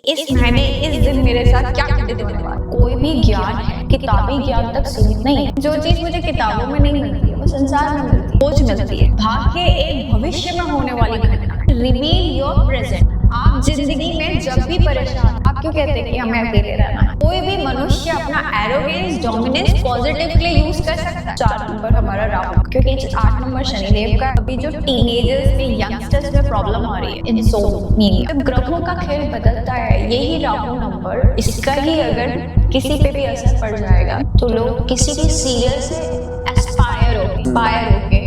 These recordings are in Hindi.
इस महीने इस दिन मेरे साथ क्या घटित होने वाला। कोई भी ज्ञान है किताबी ज्ञान तक सीमित नहीं है। जो चीज मुझे किताबों में नहीं मिलती है वो संसार में मिलती है, सोच मिलती है। भाग्य एक भविष्य में होने वाली घटना। Reveal your present. आप जिंदगी में जब भी परेशान, आप क्यों कहते हैं कि हमें अकेले रहना है? कोई भी मनुष्य अपना एरोगेंस डोमिनेंस पॉजिटिव के लिए यूज कर सकता है। 4 नंबर हमारा राहु, क्योंकि 8 नंबर शनिदेव का। अभी जो टीनेजर्स में यंगस्टर्स में प्रॉब्लम आ रही है इंसोम्निया, जब ग्रहों का खेल बदलता है, यही राहु नंबर, इसका ही अगर किसी पे भी असर पड़ जाएगा तो लोग किसी भी सीरियल से एस्पायर होके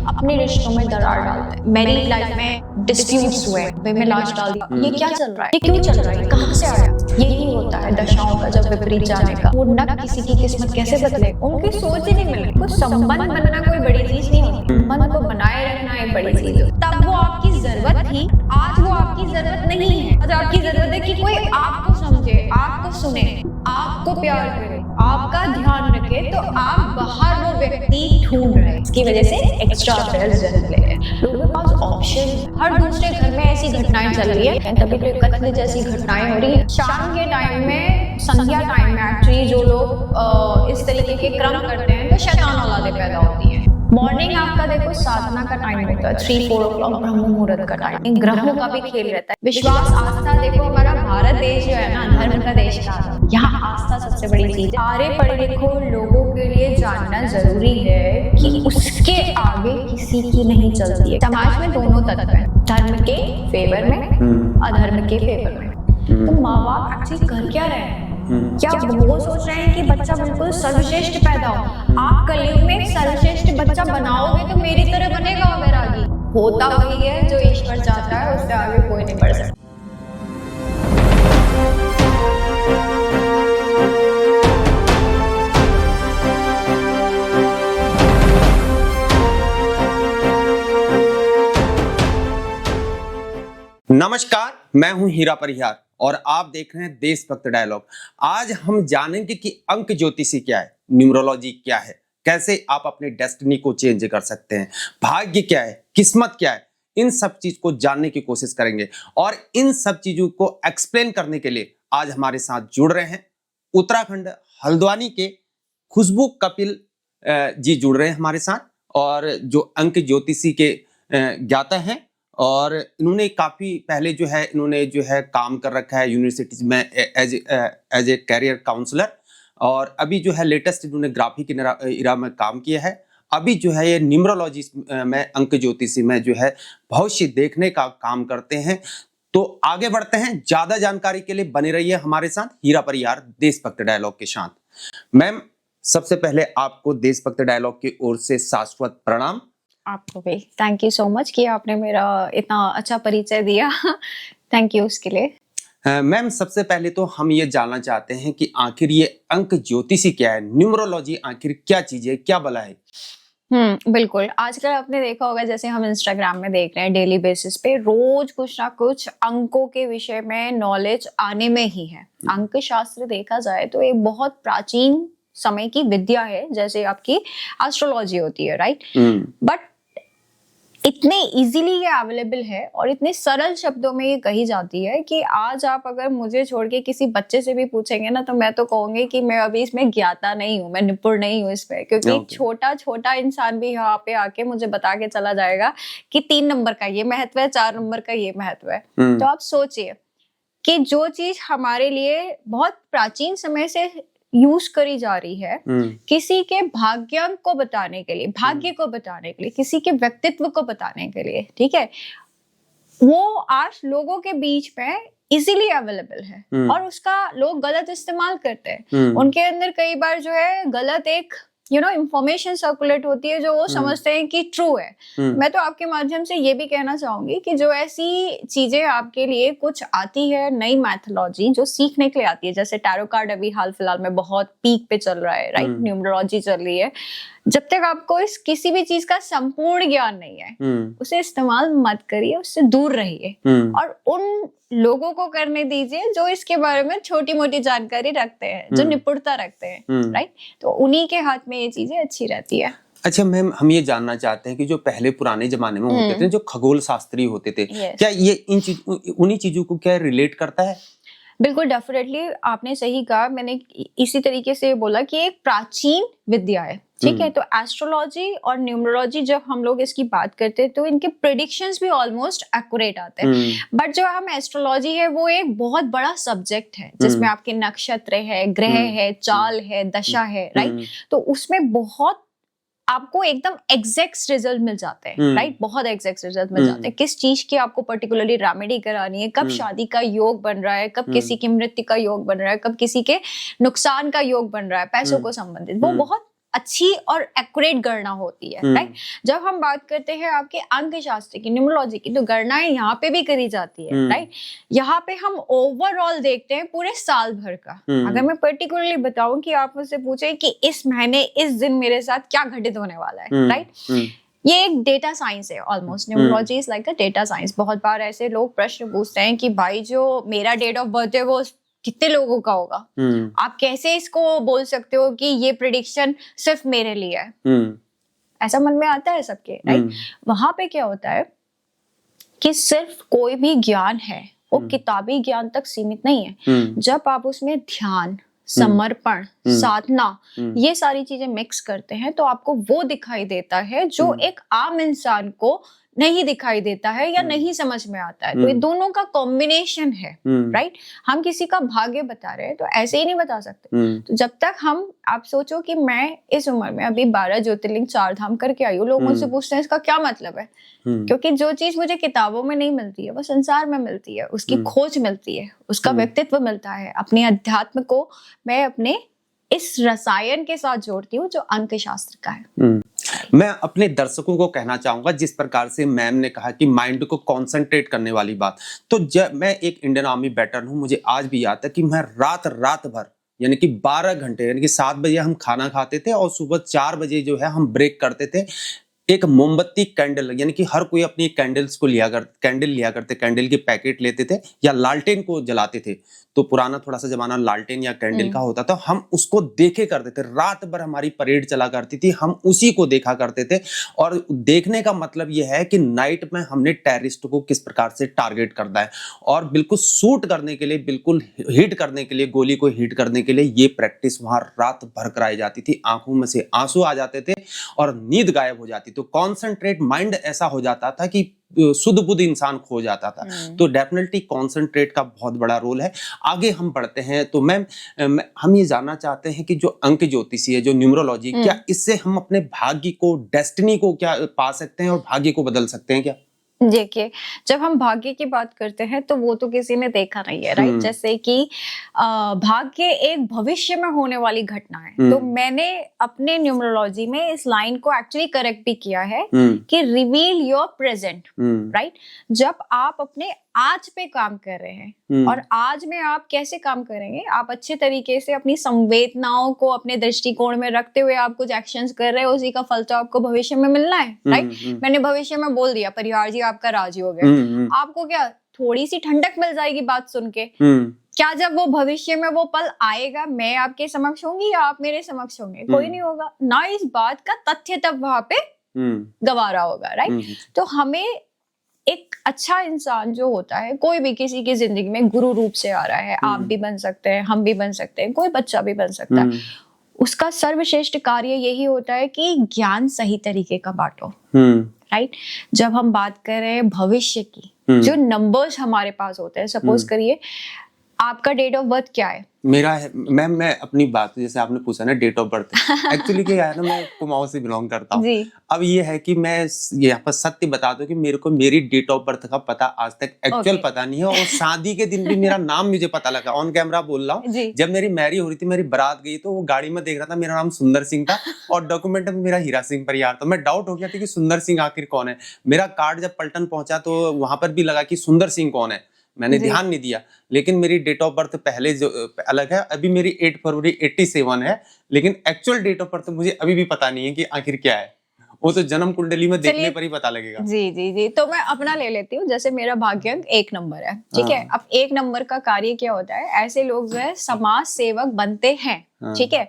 अपने रिश्तों में दरार डालते हैं। मेरी लाइफ में डिस्प्यूट्स हुए, मैं लाश डाल दिया, ये क्या चल रहा है, ये क्यों चल रहा है, कहाँ से आया? यही होता है दशाओं का जब विपरीत जाने का। वो न किसी की किस्मत कैसे बदले, उनकी सोच ही नहीं मिले। कुछ संबंध बनना कोई बड़ी चीज नहीं होती, मन को बनाए रखना एक बड़ी चीज है। तब वो आपकी जरूरत थी, आज वो आपकी जरूरत नहीं है। आज आपकी जरूरत है कि कोई आपको समझे, आपको सुने, आपको प्यार करे, आपका ध्यान रखे। तो आप बाहर वो व्यक्ति ढूंढ रहे हैं, इसकी वजह से एक्स्ट्रा अफेयर्स जन्म ले रहे हैं। लोगों के पास ऑप्शन, हर दूसरे घर में ऐसी घटनाएं चल रही है। तभी तो कत्ल जैसी घटनाएं हो रही है। शाम के टाइम में, संध्या टाइम में एक्चुअली जो लोग इस तरीके के क्रम करते हैं तो शैतान औलादे पैदा होती है। मॉर्निंग आपका देखो साधना का टाइम होता है, 3-4 o'clock ब्रह्म मुहूर्त का टाइम। ग्रहों का भी खेल रहता है। विश्वास, आस्था, देखो हमारा भारत देश जो है ना, धर्म का देश का, यहाँ आस्था सबसे बड़ी चीज है। सारे पढ़े लिखो लोगों के लिए जानना जरूरी है कि उसके आगे किसी की नहीं चलती है। समाज में दोनों तत्व है, धर्म के फेवर में, अधर्म के फेवर में। तो माँ बाप एक्चुअली कर क्या रहे हैं? क्या वो सोच रहे हैं कि बच्चा बिल्कुल सर्वश्रेष्ठ पैदा हो? आप कलयुग में एक सर्वश्रेष्ठ बच्चा बनाओगे तो मेरी तरह बनेगा वैरागी। होता वही है जो ईश्वर चाहता है, उससे आगे कोई नहीं बढ़ सकता। नमस्कार, मैं हूं हीरा परिहार और आप देख रहे हैं देशभक्त डायलॉग। आज हम जानेंगे कि अंक ज्योतिषी क्या है, न्यूमरोलॉजी क्या है, कैसे आप अपने डेस्टिनी को चेंज कर सकते हैं, भाग्य क्या है, किस्मत क्या है। इन सब चीज को जानने की कोशिश करेंगे और इन सब चीजों को एक्सप्लेन करने के लिए आज हमारे साथ जुड़ रहे हैं उत्तराखंड हल्द्वानी के खुशबू कपिल जी जुड़ रहे हैं हमारे साथ, और जो अंक ज्योतिषी के ज्ञाता हैं। और इन्होंने काफी पहले जो है काम कर रखा है यूनिवर्सिटी में एज ए कैरियर काउंसलर, और अभी जो है लेटेस्ट इन्होंने ग्राफिक इरा में काम किया है। अभी जो है ये न्यूमरोलॉजी में, अंक ज्योतिषी में जो है भविष्य देखने का काम करते हैं। तो आगे बढ़ते हैं, ज्यादा जानकारी के लिए बने रहिए हमारे साथ हीरा परिहार देशभक्त डायलॉग के साथ। मैम, सबसे पहले आपको देशभक्त डायलॉग की ओर से शाश्वत प्रणाम। आपको भी थैंक यू सो मच कि आपने मेरा इतना अच्छा परिचय दिया। थैंक यू उसके लिए। मैम, सबसे पहले तो हम ये जानना चाहते हैं कि आखिर ये अंक ज्योतिषी क्या है, न्यूमरोलॉजी आखिर क्या चीज है, क्या बला है? बिल्कुल। आजकल आपने देखा होगा, जैसे हम इंस्टाग्राम में देख रहे हैं, डेली बेसिस पे रोज कुछ ना कुछ अंकों के विषय में नॉलेज आने में ही है। अंक शास्त्र देखा जाए तो एक बहुत प्राचीन समय की विद्या है, जैसे आपकी एस्ट्रोलॉजी होती है, राइट? बट इतने इजीली ये अवेलेबल है और इतने सरल शब्दों में ये कही जाती है कि आज आप अगर मुझे छोड़ के किसी बच्चे से भी पूछेंगे ना, तो मैं तो कहूंगी कि मैं अभी इसमें ज्ञाता नहीं हूँ, मैं निपुण नहीं हूँ इसमें, क्योंकि छोटा छोटा इंसान भी यहाँ पे आके मुझे बता के चला जाएगा कि 3 नंबर का ये महत्व है, 4 नंबर का ये महत्व है। तो आप सोचिए कि जो चीज हमारे लिए बहुत प्राचीन समय से यूज करी जा रही है, किसी के भाग्यांक को बताने के लिए, भाग्य को बताने के लिए, किसी के व्यक्तित्व को बताने के लिए, ठीक है, वो आज लोगों के बीच में इजीली अवेलेबल है और उसका लोग गलत इस्तेमाल करते हैं। उनके अंदर कई बार जो है गलत एक इंफॉर्मेशन सर्कुलेट होती है जो वो समझते हैं कि ट्रू है। मैं तो आपके माध्यम से ये भी कहना चाहूंगी कि जो ऐसी चीजें आपके लिए कुछ आती है, नई मैथोलॉजी जो सीखने के लिए आती है, जैसे टैरो कार्ड अभी हाल फिलहाल में बहुत पीक पे चल रहा है, राइट? न्यूमरोलॉजी चल रही है। जब तक आपको इस किसी भी चीज का संपूर्ण ज्ञान नहीं है, उसे इस्तेमाल मत करिए, उससे दूर रहिए और उन लोगों को करने दीजिए जो इसके बारे में छोटी मोटी जानकारी रखते हैं, जो निपुणता रखते हैं, राइट? तो उन्हीं के हाथ में ये चीजें अच्छी रहती है। अच्छा मैम, हम ये जानना चाहते हैं कि जो पहले पुराने जमाने में होते थे, जो खगोल शास्त्री होते थे, क्या ये उन्हीं चीजों को क्या रिलेट करता है? बिल्कुल, डेफिनेटली आपने सही कहा। मैंने इसी तरीके से बोला कि एक प्राचीन विद्या है, ठीक है। तो एस्ट्रोलॉजी और न्यूमरोलॉजी जब हम लोग इसकी बात करते हैं तो इनके प्रेडिक्शंस भी ऑलमोस्ट एक्यूरेट आते हैं। बट जो हम एस्ट्रोलॉजी है वो एक बहुत बड़ा सब्जेक्ट है जिसमें आपके नक्षत्र है, ग्रह है, चाल है, दशा है, राइट। तो उसमें बहुत आपको एकदम एग्जैक्ट रिजल्ट मिल जाते हैं, राइट। बहुत एग्जैक्ट रिजल्ट मिल जाते हैं किस चीज की आपको पर्टिकुलरली रेमेडी करानी है, कब शादी का योग बन रहा है, कब किसी की मृत्यु का योग बन रहा है, कब किसी के नुकसान का योग बन रहा है, पैसों को संबंधित। वो बहुत अच्छी और एक्यूरेट गणना होती है, राइट। जब हम बात करते हैं आपके अंक शास्त्र की, न्यूमरोलॉजी की, तो गणनाएं यहाँ पे भी करी जाती है, राइट। यहाँ पे हम ओवरऑल देखते हैं पूरे साल भर का। अगर मैं पर्टिकुलरली बताऊं कि आप मुझसे पूछे कि इस महीने इस दिन मेरे साथ क्या घटित होने वाला है, राइट। ये एक डेटा साइंस है almost. Numerology is like a data science. बहुत बार ऐसे लोग प्रश्न पूछते हैं कि भाई जो मेरा डेट ऑफ बर्थ है वो कितने लोगों का होगा, आप कैसे इसको बोल सकते हो कि ये प्रिडिक्शन सिर्फ मेरे लिए है। ऐसा मन में आता है सबके, राइट। वहां पे क्या होता है कि सिर्फ कोई भी ज्ञान है वो किताबी ज्ञान तक सीमित नहीं है। जब आप उसमें ध्यान, समर्पण, साधना, ये सारी चीजें मिक्स करते हैं तो आपको वो दिखाई देता है जो एक आम इंसान को नहीं दिखाई देता है या नहीं समझ में आता है। तो ये दोनों का कॉम्बिनेशन है, राइट। हम किसी का भाग्य बता रहे हैं तो ऐसे ही नहीं बता सकते। तो जब तक आप सोचो कि मैं इस उम्र में अभी 12 ज्योतिर्लिंग 4 धाम करके आई हूँ, लोग मुझसे पूछते हैं इसका क्या मतलब है। क्योंकि जो चीज मुझे किताबों में नहीं मिलती है वो संसार में मिलती है, उसकी खोज मिलती है, उसका व्यक्तित्व मिलता है। अपने अध्यात्म को मैं अपने इस रसायन के साथ जोड़ती हूँ जो अंक शास्त्र का है। मैं अपने दर्शकों को कहना चाहूंगा, जिस प्रकार से मैम ने कहा कि माइंड को कंसंट्रेट करने वाली बात, तो जब मैं एक इंडियन आर्मी वेटरन हूं, मुझे आज भी याद है कि मैं रात भर यानी कि 12 घंटे यानी कि 7 बजे हम खाना खाते थे और सुबह 4 बजे जो है हम ब्रेक करते थे। एक मोमबत्ती कैंडल यानी कि हर कोई अपनी कैंडल लिया करते, कैंडल के पैकेट लेते थे या लालटेन को जलाते थे। तो पुराना थोड़ा सा जमाना लालटेन या कैंडल का होता था, हम उसको देखे करते थे। रात भर हमारी परेड चला करती थी, हम उसी को देखा करते थे। और देखने का मतलब यह है कि नाइट में हमने टेररिस्ट को किस प्रकार से टारगेट करना है और बिल्कुल शूट करने के लिए, बिल्कुल हिट करने के लिए, गोली को हिट करने के लिए ये प्रैक्टिस वहां रात भर कराई जाती थी। आंखों में से आंसू आ जाते थे और नींद गायब हो जाती। तो कॉन्सेंट्रेट माइंड ऐसा हो जाता था कि शुद्ध बुद्ध इंसान खो जाता था। तो डेफिनेटली कॉन्सेंट्रेट का बहुत बड़ा रोल है। आगे हम बढ़ते हैं तो मैम हम ये जानना चाहते हैं कि जो अंक ज्योतिषी है, जो न्यूमरोलॉजी, क्या इससे हम अपने भाग्य को, डेस्टिनी को क्या पा सकते हैं और भाग्य को बदल सकते हैं क्या? देखिए, जब हम भाग्य की बात करते हैं तो वो तो किसी ने देखा नहीं है, राइट। जैसे कि भाग्य एक भविष्य में होने वाली घटना है। तो मैंने अपने न्यूमरोलॉजी में इस लाइन को एक्चुअली करेक्ट भी किया है कि रिवील योर प्रेजेंट, राइट। जब आप अपने आज पे काम कर रहे हैं और आज में आप कैसे काम करेंगे, आप अच्छे तरीके से अपनी संवेदनाओं को अपने दृष्टिकोण में रखते हुए आप कुछ एक्शंस कर रहे हैं, उसी का फल तो आपको भविष्य में मिलना है, राइट। मैंने भविष्य में बोल दिया परिहार जी आपका राजी हो गया, आपको क्या थोड़ी सी ठंडक मिल जाएगी बात सुन के। क्या जब वो भविष्य में वो पल आएगा मैं आपके समक्ष होंगी या आप मेरे समक्ष होंगे? कोई नहीं होगा ना। इस बात का तथ्य तब वहां पे गवारा होगा, राइट। तो हमें एक अच्छा इंसान जो होता है, कोई भी किसी की जिंदगी में गुरु रूप से आ रहा है, आप भी बन सकते हैं, हम भी बन सकते हैं, कोई बच्चा भी बन सकता है। उसका सर्वश्रेष्ठ कार्य यही होता है कि ज्ञान सही तरीके का बांटो, राइट। जब हम बात कर रहे हैं भविष्य की, जो नंबर्स हमारे पास होते हैं, सपोज करिए आपका डेट ऑफ बर्थ क्या है? मेरा है मैम, मैं अपनी बात जैसे आपने पूछा ना डेट ऑफ बर्थ, एक्चुअली क्या है ना, मैं कुमाऊं से बिलोंग करता हूँ। अब ये है कि मैं यहाँ पर सत्य बता दूं कि मेरे को मेरी डेट ऑफ बर्थ का पता आज तक एक्चुअल पता नहीं है। और शादी के दिन भी मेरा नाम मुझे पता लगा, ऑन कैमरा बोल रहा हूँ। जब मेरी मैरिज हो रही थी, मेरी बारात गई तो वो गाड़ी में देख रहा था मेरा नाम सुंदर सिंह था और डॉक्यूमेंट में मेरा हीरा सिंह परिहार था। मैं डाउट हो गया था कि सुंदर सिंह आखिर कौन है। मेरा कार्ड जब पलटन पहुंचा तो वहां पर भी लगा कि सुंदर सिंह कौन है, मैंने ध्यान नहीं दिया। लेकिन मेरी डेट ऑफ बर्थ पहले जो अलग है, अभी मेरी 8 फरवरी 87 है, लेकिन एक्चुअल डेट ऑफ बर्थ मुझे अभी भी पता नहीं है कि आखिर क्या है। वो तो जन्म कुंडली में देखने पर ही पता लगेगा। जी जी जी। तो मैं अपना ले लेती हूँ। जैसे मेरा भाग्यांक 1 नंबर है, ठीक है। अब 1 नंबर का कार्य क्या होता है, ऐसे लोग जो है समाज सेवक बनते हैं, ठीक है।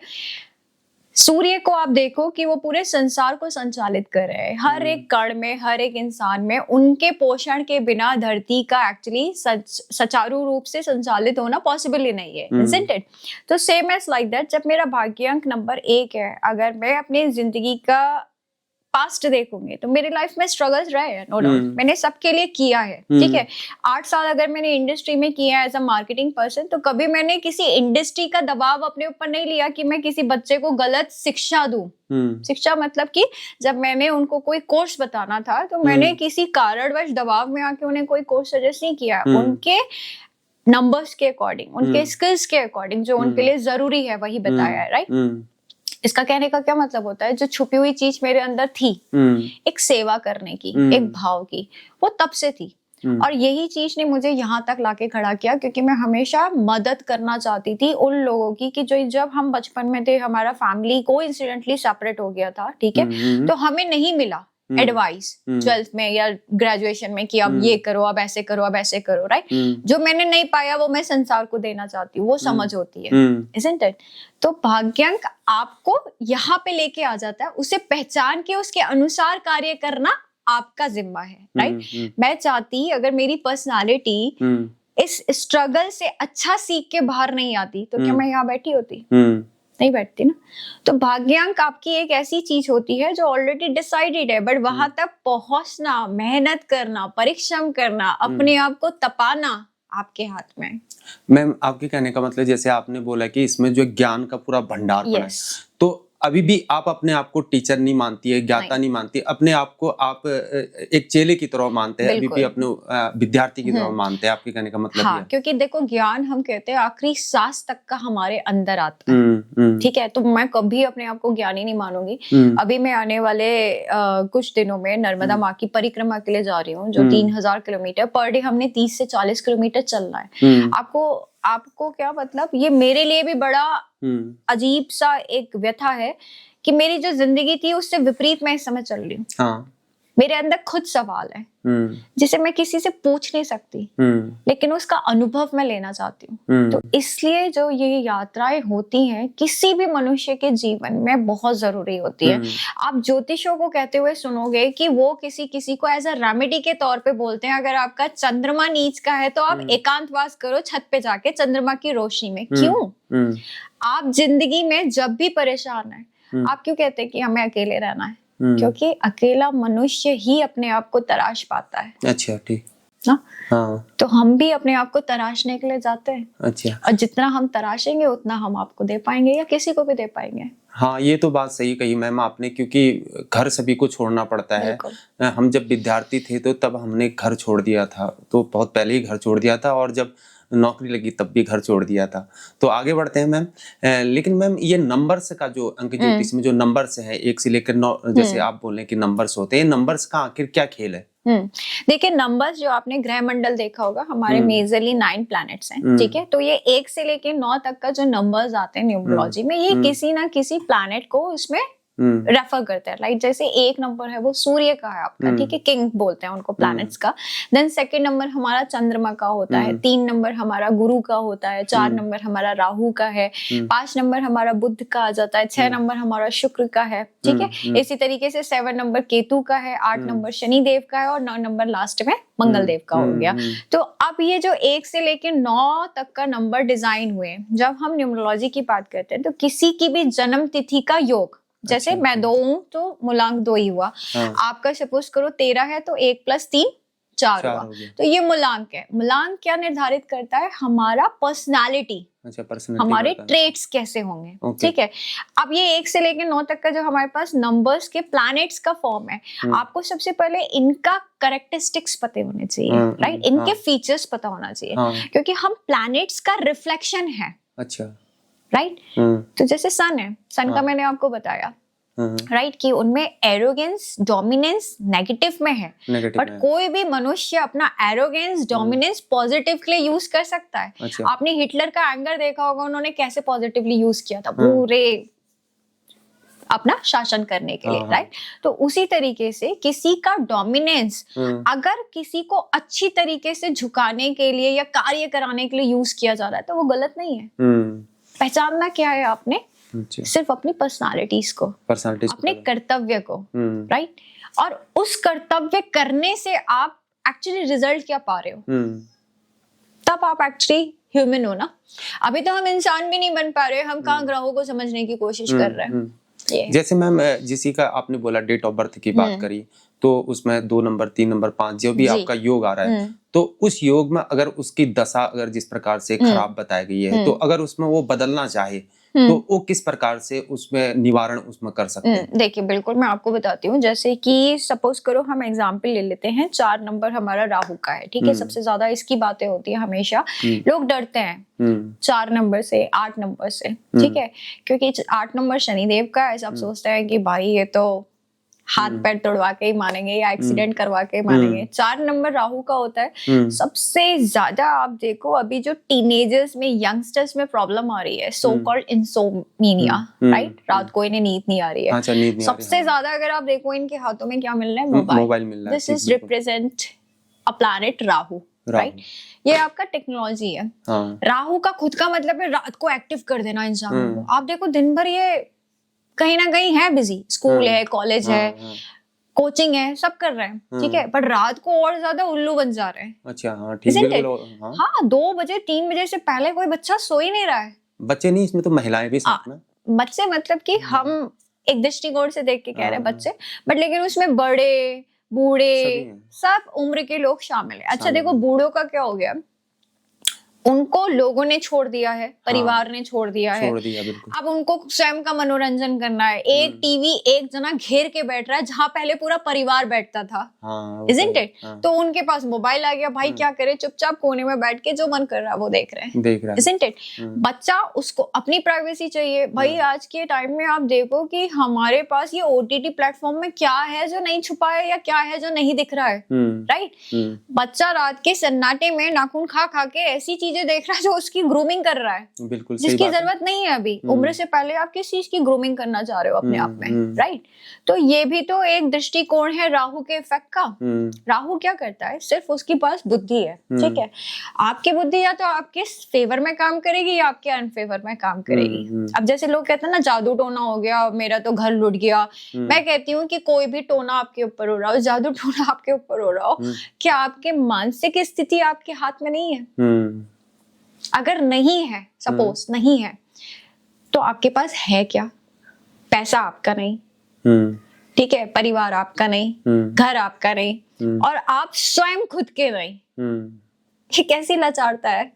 सूर्य को आप देखो कि वो पूरे संसार को संचालित कर रहे हैं, हर एक कण में, हर एक इंसान में। उनके पोषण के बिना धरती का एक्चुअली सुचारू रूप से संचालित होना पॉसिबल ही नहीं है, isn't it? तो सेम एज लाइक दैट, जब मेरा भाग्यांक नंबर 1 है, अगर मैं अपनी जिंदगी का पास्ट देखूंगी तो मेरी लाइफ में स्ट्रगल्स रहे हैं, नो डाउट, मैंने सबके लिए किया है, ठीक है। 8 साल अगर मैंने इंडस्ट्री में किया है एज अ मार्केटिंग पर्सन, तो कभी मैंने किसी इंडस्ट्री का दबाव अपने ऊपर नहीं लिया कि मैं किसी बच्चे को गलत शिक्षा दूं। शिक्षा मतलब कि जब मैंने उनको कोई कोर्स बताना था तो मैंने किसी कारणवश दबाव में आके उन्हें कोई कोर्स सजेस्ट नहीं किया, उनके नंबर्स के अकॉर्डिंग, उनके स्किल्स के अकॉर्डिंग, जो उनके लिए जरूरी है वही बताया है, राइट। इसका कहने का क्या मतलब होता है, जो छुपी हुई चीज मेरे अंदर थी, एक सेवा करने की, एक भाव की, वो तब से थी। और यही चीज ने मुझे यहाँ तक लाके खड़ा किया, क्योंकि मैं हमेशा मदद करना चाहती थी उन लोगों की कि जो, जब हम बचपन में थे, हमारा फैमिली कोइंसिडेंटली सेपरेट हो गया था, ठीक है, तो हमें नहीं मिला एडवाइस 12th में या ग्रेजुएशन में कि अब ये करो, अब ऐसे करो, अब ऐसे करो, राइट। जो मैंने नहीं पाया वो मैं संसार को देना चाहती हूँ, वो समझ होती है, isn't it? तो भाग्यांक आपको यहाँ पे लेके आ जाता है, उसे पहचान के उसके अनुसार कार्य करना आपका जिम्मा है, राइट। मैं चाहती, अगर मेरी पर्सनालिटी इस स्ट्रगल से अच्छा सीख के बाहर नहीं आती तो क्या मैं यहाँ बैठी होती? नहीं बैठती ना। तो भाग्यांक आपकी एक ऐसी चीज होती है जो ऑलरेडी डिसाइडेड है, बट वहां तक पहुंचना, मेहनत करना, परिश्रम करना, अपने आप को तपाना आपके हाथ में। मैम, आपके कहने का मतलब, जैसे आपने बोला कि इसमें जो ज्ञान का पूरा भंडार पड़ा है, तो अभी भी आप अपने आप को टीचर नहीं मानती है, ज्ञाता नहीं मानती, अपने आप को आप एक चेले की तरह मानते हैं, अभी भी अपने विद्यार्थी की तरह मानते हैं, आपके कहने का मतलब हाँ, क्योंकि देखो, ज्ञान हम कहते हैं आखिरी सांस तक का हमारे अंदर आता है, ठीक है। तो मैं कभी अपने आप को ज्ञानी नहीं मानूंगी। अभी मैं आने वाले कुछ दिनों में नर्मदा माँ की परिक्रमा के लिए जा रही हूँ, जो 3000 किलोमीटर पर डे हमने 30 से 40 किलोमीटर चलना है। आपको क्या मतलब, ये मेरे लिए भी बड़ा अजीब सा एक व्यथा है कि मेरी जो जिंदगी थी उससे विपरीत मैं इस समय चल रही हूँ। हाँ। मेरे अंदर खुद सवाल है जिसे मैं किसी से पूछ नहीं सकती, लेकिन उसका अनुभव मैं लेना चाहती हूँ। तो इसलिए जो ये यात्राएं होती हैं किसी भी मनुष्य के जीवन में बहुत जरूरी होती है। आप ज्योतिषों को कहते हुए सुनोगे कि वो किसी को एज अ रेमेडी के तौर पे बोलते हैं, अगर आपका चंद्रमा नीच का है तो आप एकांतवास करो छत पे जाके चंद्रमा की रोशनी में। क्यों? आप जिंदगी में जब भी परेशान है, आप क्यों कहते हैं कि हमें अकेले रहना है? क्योंकि अकेला मनुष्य ही अपने आप को तराश पाता है। अच्छा, ठीक ना? हाँ। तो हम भी अपने आप को तराशने के लिए जाते हैं। अच्छा। और जितना हम तराशेंगे उतना हम आपको दे पाएंगे या किसी को भी दे पाएंगे। हाँ, ये तो बात सही कही मैम आपने, क्योंकि घर सभी को छोड़ना पड़ता है। हम जब विद्यार्थी थे तो तब हमने घर छोड़ दिया था, तो बहुत पहले ही घर छोड़ दिया था, और जब नौकरी लगी तब भी घर छोड़ दिया था। तो आगे बढ़ते हैं मैम। लेकिन मैम, ये नंबर्स का जो अंक ज्योतिष में जो नंबर्स है 1 से लेकर 9, जैसे आप बोले कि नंबर्स होते हैं, नंबर्स का आखिर क्या खेल है? देखिए, नंबर्स जो आपने ग्रह मंडल देखा होगा, हमारे मेजरली 9 प्लैनेट्स हैं, ठीक है। तो ये 1 से लेके 9 तक का जो नंबर्स आते हैं न्यूमरोलॉजी में, ये किसी ना किसी प्लैनेट को उसमें रेफर करते हैं, राइट। जैसे 1 नंबर है वो सूर्य का है आपका, ठीक है, किंग बोलते हैं उनको प्लैनेट्स का। देन 2nd नंबर हमारा चंद्रमा का होता है, 3 नंबर हमारा गुरु का होता है, 4 नंबर हमारा राहु का है, 5 नंबर हमारा बुध का आ जाता है, 6 नंबर हमारा शुक्र का है, ठीक है। इसी तरीके से 7 नंबर केतु का है, 8 नंबर शनि देव का है, और 9 नंबर लास्ट में मंगल देव का हो गया। तो अब ये जो 1 से लेकर 9 तक का नंबर डिजाइन हुए, जब हम न्यूमरोलॉजी की बात करते हैं तो किसी की भी जन्म तिथि का योग, जैसे मैं 2 हूं तो मूलांक 2 ही हुआ। आपका सपोज करो 13 है तो 1 + 3 4 हुआ। तो ये मूलांक है। मूलांक क्या निर्धारित करता है? हमारा पर्सनालिटी, हमारे ट्रेट्स कैसे होंगे, ठीक है। अब ये 1 से लेकर 9 तक का जो हमारे पास नंबर्स के प्लैनेट्स का फॉर्म है, आपको सबसे पहले इनका कैरेक्टरिस्टिक्स पता होने चाहिए, राइट। इनके फीचर्स पता होना चाहिए, क्योंकि हम प्लैनेट्स का रिफ्लेक्शन है। अच्छा, राइट। तो जैसे सन है, सन का मैंने आपको बताया, राइट, कि उनमें एरोगेंस, डोमिनेंस नेगेटिव में है, बट कोई भी मनुष्य अपना एरोगेंस, डोमिनेंस पॉजिटिव के लिए यूज कर सकता है। अच्छा। आपने हिटलर का एंगर देखा होगा, उन्होंने कैसे पॉजिटिवली यूज किया था पूरे अपना शासन करने के लिए, राइट। तो उसी तरीके से किसी का डोमिनेंस अगर किसी को अच्छी तरीके से झुकाने के लिए या कार्य कराने के लिए यूज किया जा रहा है तो वो गलत नहीं है। पहचानना क्या है आपने? अच्छा, सिर्फ अपनी पर्सनालिटीज को, पर्सनालिटीज अपने कर्तव्य को, राइट। और उस कर्तव्य करने से आप एक्चुअली रिजल्ट क्या पा रहे हो, तब आप एक्चुअली ह्यूमन हो ना। अभी तो हम इंसान भी नहीं बन पा रहे, हम कहाँ ग्रहों को समझने की कोशिश कर रहे हैं। जैसे मैम जिसी का आपने बोला डेट ऑफ बर्थ की बात करी, तो उसमें 2 नंबर 3 नंबर 5 जो भी आपका योग आ रहा है, तो उस योग में अगर उसकी दशा अगर जिस प्रकार से खराब बताई गई है, तो अगर उसमें वो बदलना चाहे तो वो किस प्रकार से उसमें निवारण उसमें कर सकते हैं? देखिए बिल्कुल मैं आपको बताती हूँ। जैसे कि सपोज करो हम एग्जांपल ले लेते हैं, 4 नंबर हमारा राहु का है, ठीक है। सबसे ज्यादा इसकी बातें होती है हमेशा, लोग डरते हैं 4 नंबर से, 8 नंबर से, ठीक है, क्योंकि 8 नंबर शनिदेव का है। सब सोचते हैं कि भाई ये तो हाथ पैर तोड़वा के ही मानेंगे या एक्सीडेंट करवा के मानेंगे। 4 नंबर राहु का होता है। सबसे ज्यादा आप देखो अभी जो टीनेजर्स में, यंगस्टर्स में प्रॉब्लम आ रही है, सो कॉल्ड इंसोम्निया, राइट। रात को इन्हें नींद नहीं आ रही है। अच्छा, नींद नहीं आ रही, सबसे ज्यादा अगर आप देखो इनके हाथों में क्या मिल रहा है, मोबाइल मिल रहा है। This is represent a planet Rahu, right. ये आपका टेक्नोलॉजी है। राहु का खुद का मतलब है रात को एक्टिव कर देना इंसानों को। आप देखो दिन भर ये कहीं ना कहीं है बिजी, स्कूल है, कॉलेज है, कोचिंग है, सब कर रहे हैं, ठीक है, पर रात को और ज्यादा उल्लू बन जा रहे हैं। अच्छा, हाँ ठीक, बिल्कुल। हाँ 2 बजे 3 बजे से पहले कोई बच्चा सो ही नहीं रहा है। बच्चे नहीं, इसमें तो महिलाएं भी साथ में। बच्चे मतलब कि हम एक दृष्टिकोण से देख के कह रहे हैं बच्चे, बट लेकिन उसमें बड़े बूढ़े सब उम्र के लोग शामिल है। अच्छा देखो बूढ़ों का क्या हो गया, उनको लोगों ने छोड़ दिया है, परिवार ने छोड़ दिया है, अब उनको स्वयं का मनोरंजन करना है। एक टीवी एक जना घेर के बैठ रहा है जहां पहले पूरा परिवार बैठता था, isn't it? तो उनके पास मोबाइल आ गया, भाई क्या करे, चुपचाप कोने में बैठ के जो मन कर रहा है वो देख रहे हैं, isn't it? बच्चा, उसको अपनी प्राइवेसी चाहिए। भाई आज के टाइम में आप देखो कि हमारे पास ये ओटीटी प्लेटफॉर्म में क्या है जो नहीं छुपा है, या क्या है जो नहीं दिख रहा है, राइट। बच्चा रात के सन्नाटे में नाखून खा खा के ऐसी चीजें देख रहा है जो उसकी ग्रूमिंग कर रहा है, बिल्कुल जिसकी जरूरत नहीं है। अभी उम्र से पहले आप किस चीज की ग्रूमिंग करना चाह रहे हो अपने आप में, राइट। तो ये भी तो एक दृष्टिकोण है राहु के इफेक्ट का। राहु क्या करता है, सिर्फ उसके पास बुद्धि है, ठीक है। आपकी बुद्धि या तो आपके फेवर में काम करेगी या आपके अनफेवर में काम करेगी। अब जैसे लोग कहते हैं ना जादू टोना हो गया, मेरा तो घर लुट गया। मैं कहती हूँ कि कोई भी टोना आपके ऊपर हो रहा हो, जादू टोना आपके ऊपर हो रहा हो, क्या आपके मानसिक स्थिति आपके हाथ में नहीं है? अगर नहीं है, सपोज नहीं है, तो आपके पास है क्या? पैसा आपका नहीं, ठीक है, परिवार आपका नहीं, घर आपका नहीं, और आप स्वयं खुद के नहीं। ये कैसी लाचारता है।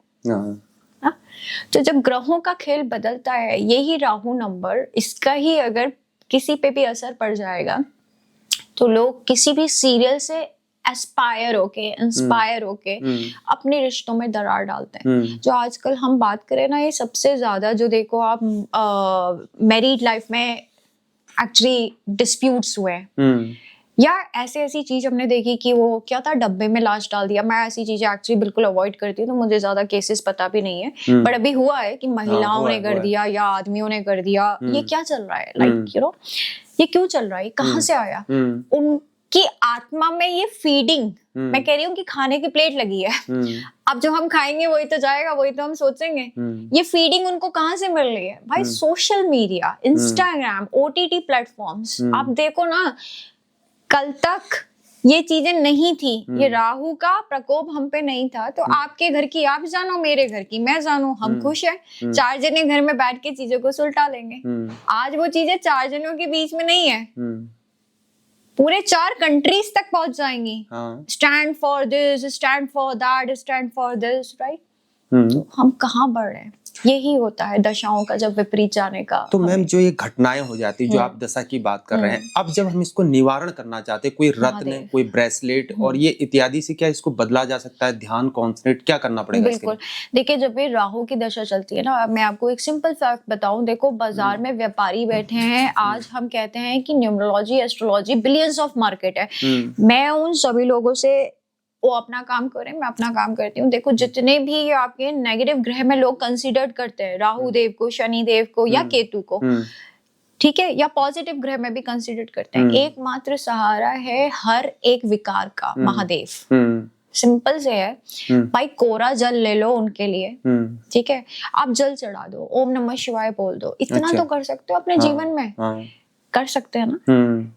तो जब ग्रहों का खेल बदलता है, यही राहु नंबर, इसका ही अगर किसी पे भी असर पड़ जाएगा तो लोग किसी भी सीरियल से एस्पायर होके, इंस्पायर होके अपने रिश्तों में दरार डालते हैं। जो आजकल हम बात करें ना, ये सबसे ज्यादा जो देखो आप मैरिड लाइफ में एक्चुअली डिस्प्यूट्स हुए हैं, या ऐसी चीज हमने देखी कि वो क्या था, डब्बे में लाश डाल दिया। मैं ऐसी चीजें एक्चुअली बिल्कुल अवॉइड करती हूँ, तो मुझे ज्यादा केसेस पता भी नहीं है, बट अभी हुआ है कि महिलाओं ने कर दिया या आदमियों ने कर दिया। ये क्या चल रहा है, लाइक यू नो, ये क्यों चल रहा है, कहाँ से आया? उनकी आत्मा में ये फीडिंग, मैं कह रही हूँ कि खाने की प्लेट लगी है, अब जो हम खाएंगे वही तो जाएगा, वही तो हम सोचेंगे। ये फीडिंग उनको कहाँ से मिल रही है? भाई social media, Instagram, OTT platforms. आप देखो ना, कल तक ये चीजें नहीं थी, ये राहु का प्रकोप हम पे नहीं था, तो आपके घर की आप जानो, मेरे घर की मैं जानू, हम खुश हैं। 4 जने घर में बैठ के चीजों को सुलटा लेंगे। आज वो चीजें 4 जनों के बीच में नहीं है, पूरे 4 कंट्रीज तक पहुंच जाएंगी। Stand for this, stand for that, stand for this, right. तो हम कहाँ बढ़ रहे हैं? यही होता है दशाओं का जब विपरीत जाने का। तो मैम जो ये घटनाएं हो जाती है, जो आप दशा की बात कर रहे हैं, अब जब हम इसको निवारण करना चाहते हैं, कोई रत्न, कोई ब्रेसलेट और ये इत्यादि से क्या इसको बदला जा सकता है? ध्यान, कॉन्सेंट्रेट, क्या करना पड़ेगा? बिल्कुल, देखिए जब भी राहु की दशा चलती है ना, मैं आपको एक सिंपल फैक्ट बताऊं। देखो बाजार में व्यापारी बैठे हैं, आज हम कहते हैं कि numerology, astrology billions of market है। मैं उन सभी लोगों से, वो अपना काम करें, मैं अपना काम करती हूँ। देखो जितने भी आपके नेगेटिव ग्रह में लोग कंसीडर करते हैं, राहु देव को, शनि देव को या केतु को, ठीक है, या पॉजिटिव ग्रह में भी कंसीडर करते हैं, एकमात्र सहारा है हर एक विकार का महादेव। सिंपल से है भाई, कोरा जल ले लो उनके लिए, ठीक है, आप जल चढ़ा दो, ओम नमः शिवाय बोल दो, इतना अच्छा। तो कर सकते हो अपने जीवन में, कर सकते हैं ना।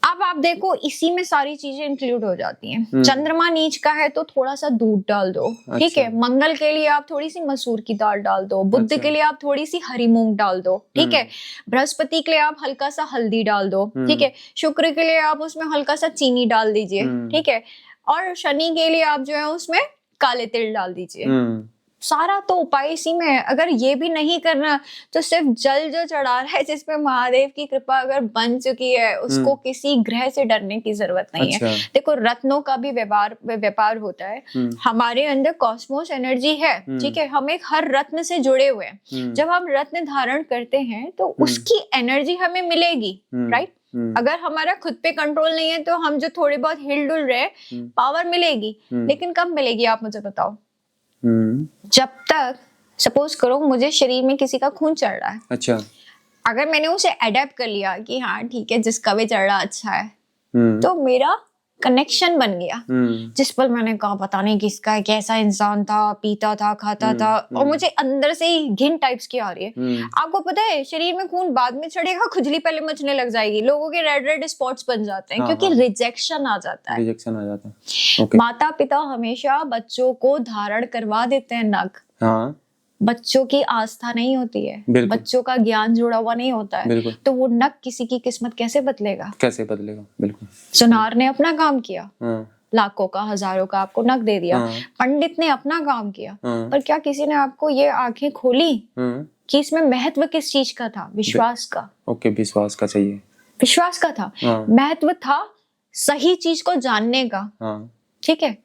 अब आप देखो इसी में सारी चीजें इंक्लूड हो जाती हैं। चंद्रमा नीच का है तो थोड़ा सा दूध डाल दो, ठीक है, मंगल के लिए आप थोड़ी सी मसूर की दाल डाल दो, बुध के लिए आप थोड़ी सी हरी मूंग डाल दो, ठीक है, बृहस्पति के लिए आप हल्का सा हल्दी डाल दो, ठीक है, शुक्र के लिए आप उसमें हल्का सा चीनी डाल दीजिए, ठीक है, और शनि के लिए आप जो है उसमें काले तिल डाल दीजिए। सारा तो उपाय इसी में है। अगर ये भी नहीं करना तो सिर्फ जल जो चढ़ा रहा है जिसपे महादेव की कृपा अगर बन चुकी है, उसको किसी ग्रह से डरने की जरूरत नहीं है। देखो रत्नों का भी व्यापार होता है, हमारे अंदर कॉस्मोस एनर्जी है, ठीक है, हम एक हर रत्न से जुड़े हुए हैं। जब हम रत्न धारण करते हैं तो उसकी एनर्जी हमें मिलेगी, राइट। अगर हमारा खुद पे कंट्रोल नहीं है तो हम जो थोड़े बहुत हिल डुल रहे, पावर मिलेगी, लेकिन कब मिलेगी आप मुझे बताओ। जब तक सपोज करो मुझे शरीर में किसी का खून चढ़ रहा है, अच्छा, अगर मैंने उसे अडेप्ट कर लिया कि हाँ ठीक है जिसका भी चढ़ रहा अच्छा है, तो मेरा कनेक्शन बन गया। जिस पल मैंने कहा पता नहीं किसका है, कैसा इंसान था, पीता था, खाता था, और मुझे अंदर से ही घिन टाइप्स की आ रही है। आपको पता है शरीर में खून बाद में चढ़ेगा, खुजली पहले मचने लग जाएगी, लोगों के रेड स्पॉट्स बन जाते हैं, क्योंकि रिजेक्शन आ जाता है। रिजेक्शन आ जाता है। Okay. माता पिता हमेशा बच्चों को धारण करवा देते हैं नग, हाँ। बच्चों की आस्था नहीं होती है, बच्चों का ज्ञान जुड़ा हुआ नहीं होता है, तो वो नग किसी की किस्मत कैसे बदलेगा, कैसे बदलेगा। बिल्कुल, सुनार ने अपना काम किया, लाखों का हजारों का आपको नग दे दिया, पंडित ने अपना काम किया, पर क्या किसी ने आपको ये आंखें खोली कि इसमें महत्व किस चीज का था, विश्वास का। ओके, विश्वास का चाहिए, विश्वास का था, महत्व था सही चीज को जानने का, ठीक है,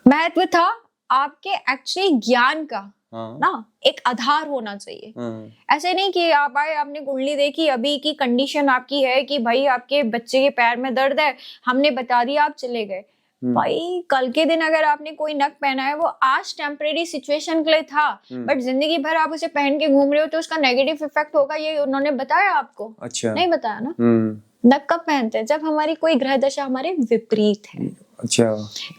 महत्व था आपके एक्चुअली ज्ञान का, ना, एक आधार होना चाहिए। ऐसे नहीं कि आप आए, आपने कुंडली देखी, अभी की कंडीशन आपकी है कि भाई आपके बच्चे के पैर में दर्द है, हमने बता दिया, आप चले गए। भाई कल के दिन अगर आपने कोई नग पहना है, वो आज टेम्परेरी सिचुएशन के लिए था, बट जिंदगी भर आप उसे पहन के घूम रहे हो तो उसका नेगेटिव इफेक्ट होगा, ये उन्होंने बताया आपको? अच्छा, नहीं बताया ना। नग कब पहनते हैं? जब हमारी कोई ग्रह दशा हमारे विपरीत है। अच्छा,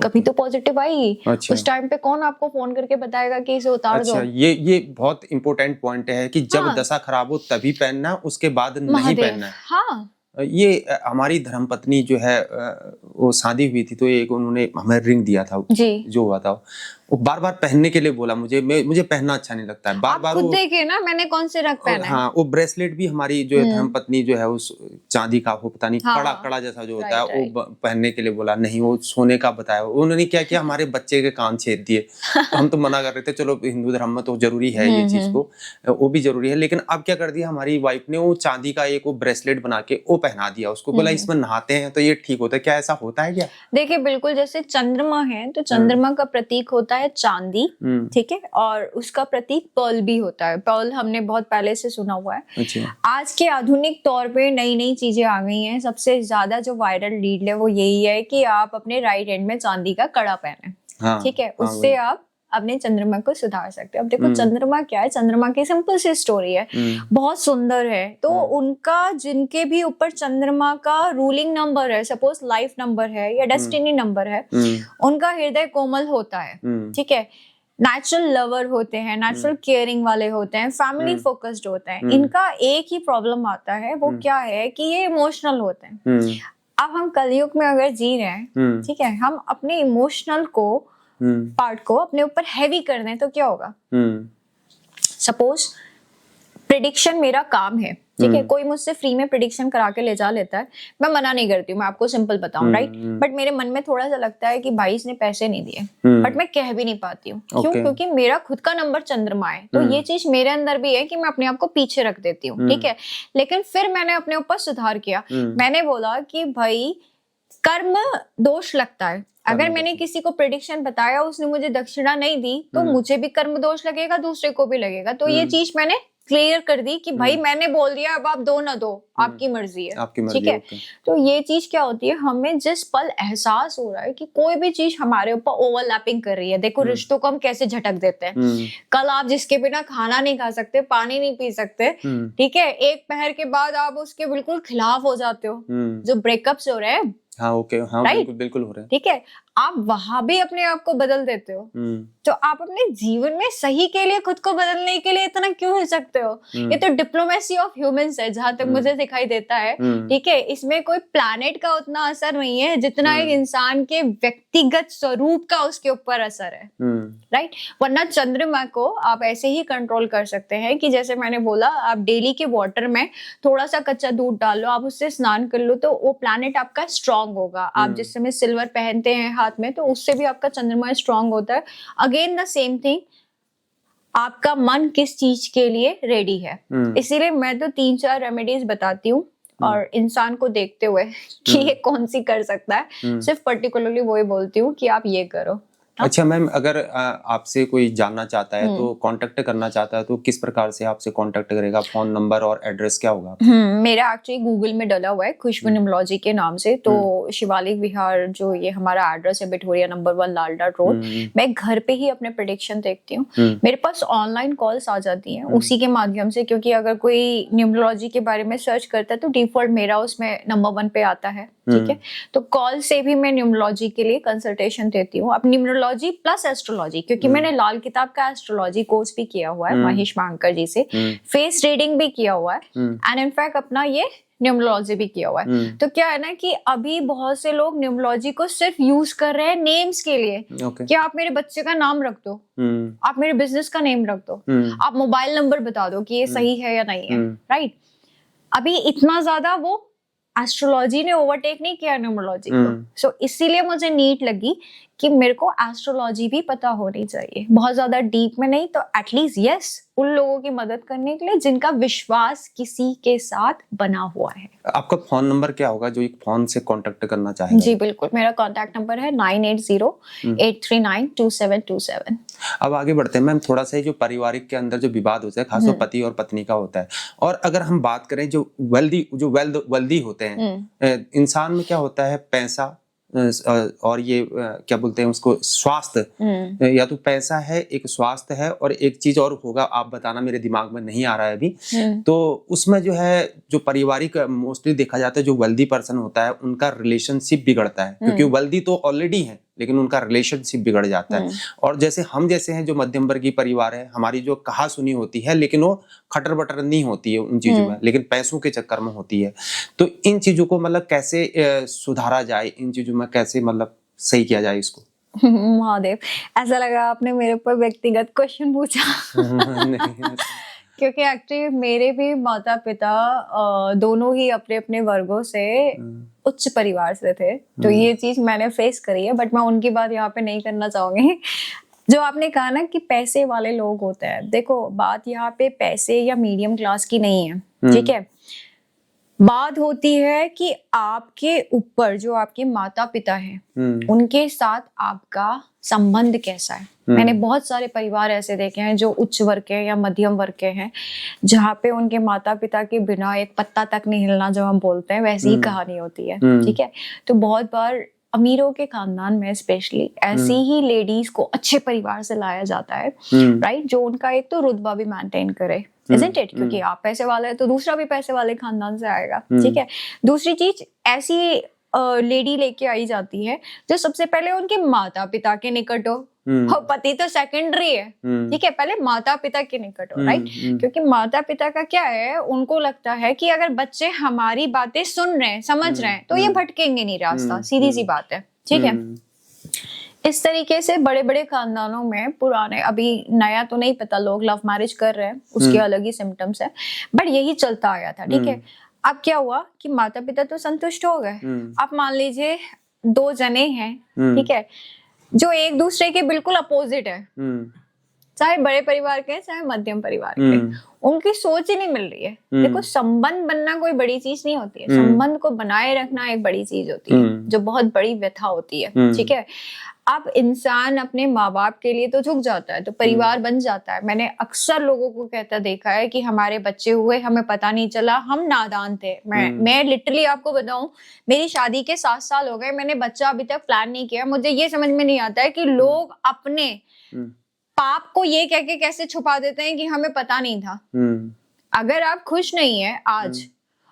कभी तो पॉजिटिव आएगी। अच्छा, उस टाइम पे कौन आपको फोन करके बताएगा कि इसे उतार दो। ये बहुत इंपॉर्टेंट पॉइंट है कि जब दशा खराब हो तभी पहनना, उसके बाद नहीं पहनना। हाँ, ये हमारी धर्मपत्नी जो है वो शादी हुई थी तो एक उन्होंने हमें रिंग दिया था जी, जो हुआ था वो बार बार पहनने के लिए बोला, मुझे पहनना अच्छा नहीं लगता है, बार बार खुद देखिए ना मैंने कौन से रंग पहना है। हाँ, वो ब्रेसलेट भी हमारी जो है धर्मपत्नी जो है उस चांदी का, वो पता नहीं कड़ा जैसा जो होता है वो पहनने के लिए बोला, नहीं वो सोने का बताया। उन्होंने क्या किया, हमारे बच्चे के कान छेद दिए। हम तो मना कर रहे थे, चलो हिंदू धर्म में तो जरूरी है ये चीज को, वो भी जरूरी है, लेकिन अब क्या कर दिया हमारी वाइफ ने, वो चांदी का एक वो ब्रेसलेट बना के वो पहना दिया उसको, बोला इसमें नहाते हैं तो ये ठीक होता है। क्या ऐसा होता है क्या? देखिए बिल्कुल, जैसे चंद्रमा है तो चंद्रमा का प्रतीक होता है चांदी, ठीक है, और उसका प्रतीक पर्ल भी होता है। पर्ल हमने बहुत पहले से सुना हुआ है। अच्छा। आज के आधुनिक तौर पे नई नई चीजें आ गई हैं। सबसे ज्यादा जो वायरल लीड है वो यही है कि आप अपने राइट हैंड में चांदी का कड़ा पहने, ठीक है, उससे आप अपने चंद्रमा को सुधार सकते हैं। अब देखो चंद्रमा क्या है, चंद्रमा की सिंपल सी स्टोरी है, बहुत सुंदर है। तो उनका जिनके भी ऊपर चंद्रमा का रूलिंग नंबर है, सपोज लाइफ नंबर है या डेस्टिनी नंबर है, उनका हृदय कोमल होता है, ठीक है, नेचुरल लवर होते हैं, नेचुरल केयरिंग वाले होते हैं, फैमिली फोकस्ड होते हैं। इनका एक ही प्रॉब्लम आता है, वो क्या है कि ये इमोशनल होते हैं। अब हम कलयुग में अगर जी रहे हैं, ठीक है, हम अपने इमोशनल को पार्ट को अपने ऊपर हैवी कर दें तो क्या होगा। सपोज प्रेडिक्शन मेरा काम है, ठीक है, कोई मुझसे फ्री में प्रेडिक्शन करा के ले जा लेता है, मैं मना नहीं करती हूँ, मैं आपको सिंपल बताऊं, राइट, बट मेरे मन में थोड़ा सा लगता है कि भाई इसने पैसे नहीं दिए, बट मैं कह भी नहीं पाती हूँ। क्यों? क्योंकि मेरा खुद का नंबर चंद्रमा है, तो ये चीज मेरे अंदर भी है कि मैं अपने आप को पीछे रख देती हूँ, ठीक है। लेकिन फिर मैंने अपने ऊपर सुधार किया, मैंने बोला कि भाई कर्म दोष लगता है। अगर मैंने किसी को प्रेडिक्शन बताया, उसने मुझे दक्षिणा नहीं दी, तो मुझे भी कर्म दोष लगेगा, दूसरे को भी लगेगा। तो ये चीज मैंने क्लियर कर दी कि भाई मैंने बोल दिया, अब आप दो ना दो, आपकी मर्जी है, ठीक है। तो ये चीज क्या होती है, हमें जिस पल एहसास हो रहा है कि कोई भी चीज हमारे ऊपर ओवरलैपिंग कर रही है, देखो रिश्तों को हम कैसे झटक देते हैं। कल आप जिसके बिना खाना नहीं खा सकते, पानी नहीं पी सकते, ठीक है, एक पहर के बाद आप उसके बिल्कुल खिलाफ हो जाते हो। जो ब्रेकअप्स हो रहे हैं, हाँ ओके, हाँ बिल्कुल हो रहे हैं, ठीक है, आप वहां भी अपने आप को बदल देते हो, तो आप अपने जीवन में सही के लिए खुद को बदलने के लिए इतना क्यों हिचकते हो? ये तो डिप्लोमेसी ऑफ ह्यूमंस है जहां तक मुझे दिखाई देता है। ठीक है, इसमें कोई प्लैनेट का उतना असर नहीं है जितना एक इंसान के व्यक्तिगत स्वरूप का उसके ऊपर असर है, राइट? वरना चंद्रमा को आप ऐसे ही कंट्रोल कर सकते हैं कि जैसे मैंने बोला, आप डेली के वाटर में थोड़ा सा कच्चा दूध डाल लो, आप उससे स्नान कर लो, तो वो प्लैनेट आपका स्ट्रांग होगा। आप जिस समय सिल्वर पहनते हैं हाथ में, तो उससे भी आपका चंद्रमा स्ट्रांग होता है। अगेन द सेम थिंग, आपका मन किस चीज के लिए रेडी है। इसीलिए मैं तो 3-4 रेमेडीज बताती हूँ और इंसान को देखते हुए कि ये कौन सी कर सकता है, सिर्फ पर्टिकुलरली वही बोलती हूँ कि आप ये करो। अच्छा मैम, अगर आपसे कोई जानना चाहता है तो कांटेक्ट करना चाहता है तो किस प्रकार से आपसे कांटेक्ट करेगा? फोन नंबर और एड्रेस क्या होगा? मेरा एक्चुअली गूगल में डला हुआ है खुशबू न्यूमरोलॉजी के नाम से। तो शिवालिक विहार जो ये हमारा एड्रेस है, बिठोरिया नंबर 1 लालडाट रोड। मैं घर पे ही अपने प्रेडिक्शन देखती हूँ। मेरे पास ऑनलाइन कॉल्स आ जाती हैं उसी के माध्यम से, क्योंकि अगर कोई न्यूमरोलॉजी के बारे में सर्च करता है तो डिफॉल्ट मेरा उसमें नंबर 1 पे आता है। ठीक है, तो कॉल से भी मैं न्यूमरोलॉजी के लिए कंसल्टेशन देती हूँ। अब न्यूमरोलॉजी प्लस एस्ट्रोलॉजी, क्योंकि मैंने लाल किताब का एस्ट्रोलॉजी कोर्स भी किया हुआ है महेश मांकर जी से, फेस रीडिंग भी किया हुआ है, एंड इनफैक्ट अपना ये न्यूमरोलॉजी भी किया हुआ है। तो क्या है ना कि अभी बहुत से लोग न्यूमरोलॉजी को सिर्फ यूज कर रहे हैं नेम्स के लिए। कि आप मेरे बच्चे का नाम रख दो, आप मेरे बिजनेस का नेम रख दो, आप मोबाइल नंबर बता दो कि ये सही है या नहीं है, राइट? अभी इतना ज्यादा वो एस्ट्रोलॉजी ने ओवरटेक नहीं किया न्यूमरोलॉजी को। सो इसीलिए मुझे नीड लगी कि मेरे को एस्ट्रोलॉजी भी पता होनी चाहिए, बहुत ज्यादा डीप में नहीं तो एटलीस्ट यस उन लोगों की मदद करने के लिए जिनका विश्वास किसी के साथ बना हुआ है। आपका फोन नंबर क्या होगा जो एक फोन से कांटेक्ट करना चाहेगा? जी बिल्कुल, मेरा कांटेक्ट नंबर है 9808392727। अब आगे बढ़ते हैं मैम, थोड़ा सा जो पारिवारिक के अंदर जो विवाद होता है, खासतौर पति और पत्नी का होता है, और अगर हम बात करें जो वेल्दी होते हैं, इंसान में क्या होता है, पैसा और ये क्या बोलते हैं उसको, स्वास्थ्य, या तो पैसा है, एक स्वास्थ्य है, और एक चीज और होगा, आप बताना, मेरे दिमाग में नहीं आ रहा है अभी। तो उसमें जो है, जो पारिवारिक मोस्टली देखा जाता है, जो वेल्दी पर्सन होता है उनका रिलेशनशिप बिगड़ता है, क्योंकि वेल्दी तो ऑलरेडी है लेकिन उनका रिलेशनशिप बिगड़ जाता है। और जैसे हम जैसे हैं जो मध्यम वर्गीय परिवार है, हमारी जो कहा सुनी होती है लेकिन वो खटर बटर नहीं होती है उन चीजों में, लेकिन पैसों के चक्कर में होती है। तो इन चीजों को मतलब कैसे सुधारा जाए, इन चीजों में कैसे मतलब सही किया जाए इसको? महादेव, ऐसा लगा आपने मेरे ऊपर व्यक्तिगत क्वेश्चन पूछा। क्योंकि एक्चुअली मेरे भी माता पिता दोनों ही अपने अपने वर्गों से उच्च परिवार से थे, तो ये चीज मैंने फेस करी है, बट मैं उनकी बात यहाँ पे नहीं करना चाहूंगी। जो आपने कहा ना कि पैसे वाले लोग होते हैं, देखो बात यहाँ पे पैसे या मीडियम क्लास की नहीं है, ठीक है? बात होती है कि आपके ऊपर जो आपके माता पिता हैं, उनके साथ आपका संबंध कैसा है। मैंने बहुत सारे परिवार ऐसे देखे हैं जो उच्च वर्ग के या मध्यम वर्ग के हैं, जहाँ पे उनके माता पिता के बिना एक पत्ता तक नहीं हिलना, जो हम बोलते हैं, वैसी ही कहानी होती है। ठीक है, तो बहुत बार अमीरों के खानदान में स्पेशली ऐसी ही लेडीज को अच्छे परिवार से लाया जाता है, राइट? जो उनका एक तो रुतबा भी मेंटेन करे, isn't it? क्योंकि आप पैसे वाले हैं तो दूसरा भी पैसे वाले खानदान से आएगा। ठीक है, दूसरी चीज, ऐसी लेडी लेके आई जाती है जो सबसे पहले उनके माता पिता के निकट हो, और पति तो सेकेंडरी है। ठीक है, पहले माता पिता के निकट हो, राइट? क्योंकि माता पिता का क्या है, उनको लगता है कि अगर बच्चे हमारी बातें सुन रहे हैं, समझ रहे हैं, तो ये भटकेंगे नहीं रास्ता, सीधी सी बात है। ठीक है, इस तरीके से बड़े बड़े खानदानों में पुराने, अभी नया तो नहीं पता, लोग लव मैरिज कर रहे हैं, उसके अलग ही सिम्टम्स है, बट यही चलता आया था। ठीक है, अब क्या हुआ कि माता पिता तो संतुष्ट हो गए। अब मान लीजिए 2 जने हैं, ठीक है, जो एक दूसरे के बिल्कुल अपोजिट है, चाहे बड़े परिवार के चाहे मध्यम परिवार के, उनकी सोच ही नहीं मिल रही है। देखो, संबंध बनना कोई बड़ी चीज नहीं होती है, संबंध को बनाए रखना एक बड़ी चीज होती है, जो बहुत बड़ी व्यथा होती है। ठीक है, अब इंसान अपने माँ बाप के लिए तो झुक जाता है, तो परिवार बन जाता है। मैंने अक्सर लोगों को कहता देखा है कि हमारे बच्चे हुए, हमें पता नहीं चला, हम नादान थे। मैं लिटरली आपको बताऊं, मेरी शादी के 7 साल हो गए, मैंने बच्चा अभी तक प्लान नहीं किया। मुझे ये समझ में नहीं आता है कि लोग अपने पाप को ये कह के कैसे छुपा देते हैं कि हमें पता नहीं था। अगर आप खुश नहीं है आज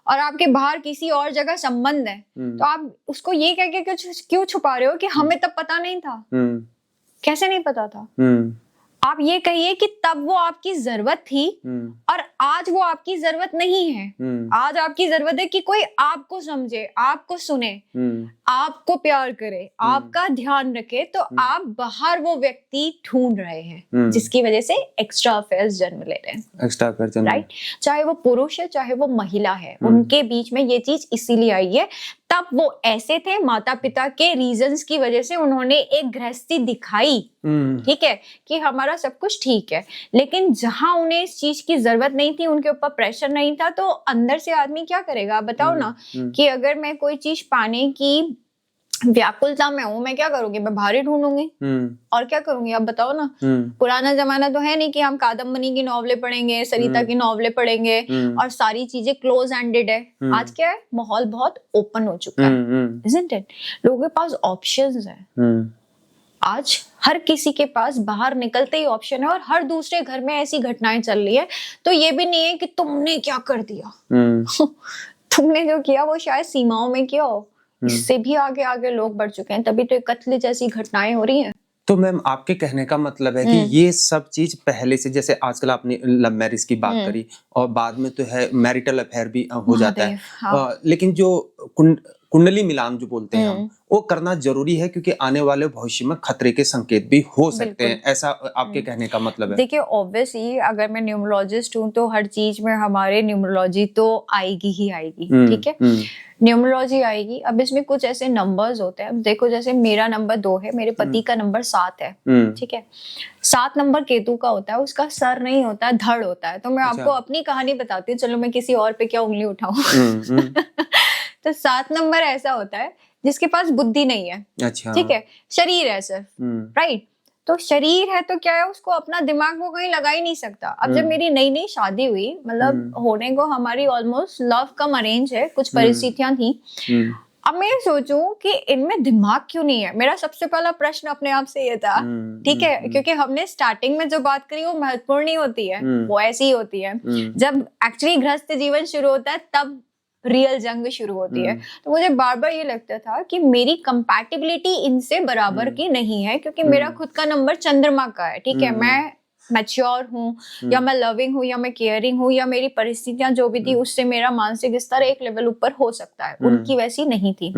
और आपके बाहर किसी और जगह संबंध है, तो आप उसको ये कह के क्यों छुपा रहे हो कि हमें तब पता नहीं था? कैसे नहीं पता था? आप ये कहिए कि तब वो आपकी जरूरत थी और आज वो आपकी जरूरत नहीं है। आज आपकी जरूरत है कि कोई आपको समझे, आपको सुने, आपको प्यार करे, आपका ध्यान रखे। तो आप बाहर वो व्यक्ति ढूंढ रहे हैं जिसकी वजह से एक्स्ट्रा अफेयर्स जन्म ले रहे हैं। Extra affairs, right? चाहे वो पुरुष है चाहे वो महिला है, उनके बीच में ये चीज इसीलिए आई है। तब वो ऐसे थे, माता पिता के रीजंस की वजह से उन्होंने एक गृहस्थी दिखाई, ठीक है, कि हमारा सब कुछ ठीक है। लेकिन जहां उन्हें इस चीज की जरूरत नहीं थी, उनके ऊपर प्रेशर नहीं था, तो अंदर से आदमी क्या करेगा? आप बताओ ना कि अगर मैं कोई चीज पाने की व्याकुलता में हूँ, मैं क्या करूंगी? मैं बाहर ही ढूंढूंगी। और क्या करूंगी? आप बताओ ना। पुराना जमाना तो है नहीं कि हम कादम्बनी की नॉवलें पढ़ेंगे, सरिता की नॉवलें पढ़ेंगे और सारी चीजें क्लोज एंडेड है। आज क्या है? माहौल बहुत ओपन हो चुका है, isn't it? लोगों के पास ऑप्शंस है। आज हर किसी के पास बाहर निकलते ही ऑप्शन है और हर दूसरे घर में ऐसी घटनाएं चल रही है। तो ये भी नहीं है कि तुमने क्या कर दिया। तुमने जो किया वो शायद सीमाओं में किया हो, इससे भी आगे आगे लोग बढ़ चुके हैं, तभी तो कत्ल जैसी घटनाएं हो रही हैं। तो मैम आपके कहने का मतलब है कि ये सब चीज पहले से, जैसे आजकल आपने लव मैरिज की बात करी और बाद में तो है मैरिटल अफेयर भी हो जाता है। हाँ। लेकिन जो कुंडली मिलान जो बोलते हैं हम, वो करना जरूरी है क्योंकि आने वाले भविष्य में खतरे के संकेत भी हो सकते हैं, ऐसा आपके कहने का मतलब है? देखिए, ऑब्वियसली अगर मैं न्यूमरोलॉजिस्ट हूँ तो हर चीज में हमारे न्यूमरोलॉजी तो आएगी ही आएगी, ठीक है? न्यूमरोलॉजी आएगी। अब इसमें कुछ ऐसे नंबर्स होते हैं, अब देखो जैसे मेरा नंबर 2 है, मेरे पति का नंबर 7 है, ठीक है? 7 नंबर केतु का होता है, उसका सर नहीं होता है, धड़ होता है। तो मैं आपको अपनी कहानी बताती हूँ, चलो मैं किसी और पे क्या उंगली उठाऊं। तो 7 नंबर ऐसा होता है जिसके पास बुद्धि नहीं है, अच्छा, ठीक है, शरीर है सिर्फ, राइट? तो शरीर है तो क्या है, उसको अपना दिमाग वो कहीं लगा ही नहीं सकता। अब जब मेरी नई नई शादी हुई, मतलब होने को हमारी ऑलमोस्ट लव कम अरेंज है, कुछ परिस्थितियां थी। अब मैं सोचूं कि इनमें दिमाग क्यों नहीं है, मेरा सबसे पहला प्रश्न अपने आप से ये था, ठीक है? क्योंकि हमने स्टार्टिंग में जो बात करी वो महत्वपूर्ण नहीं होती है, वो ऐसी ही होती है। जब एक्चुअली गृहस्थ जीवन शुरू होता है तब रियल जंग शुरू होती है। तो मुझे बार बार ये लगता था कि मेरी कंपैटिबिलिटी इनसे बराबर की नहीं है, क्योंकि मेरा खुद का नंबर चंद्रमा का है, ठीक है? मैं मैच्योर हूँ या मैं लविंग हूँ या मैं केयरिंग हूँ या मेरी परिस्थितियां जो भी थी उससे मेरा मानसिक स्तर एक लेवल ऊपर हो सकता है, उनकी वैसी नहीं थी।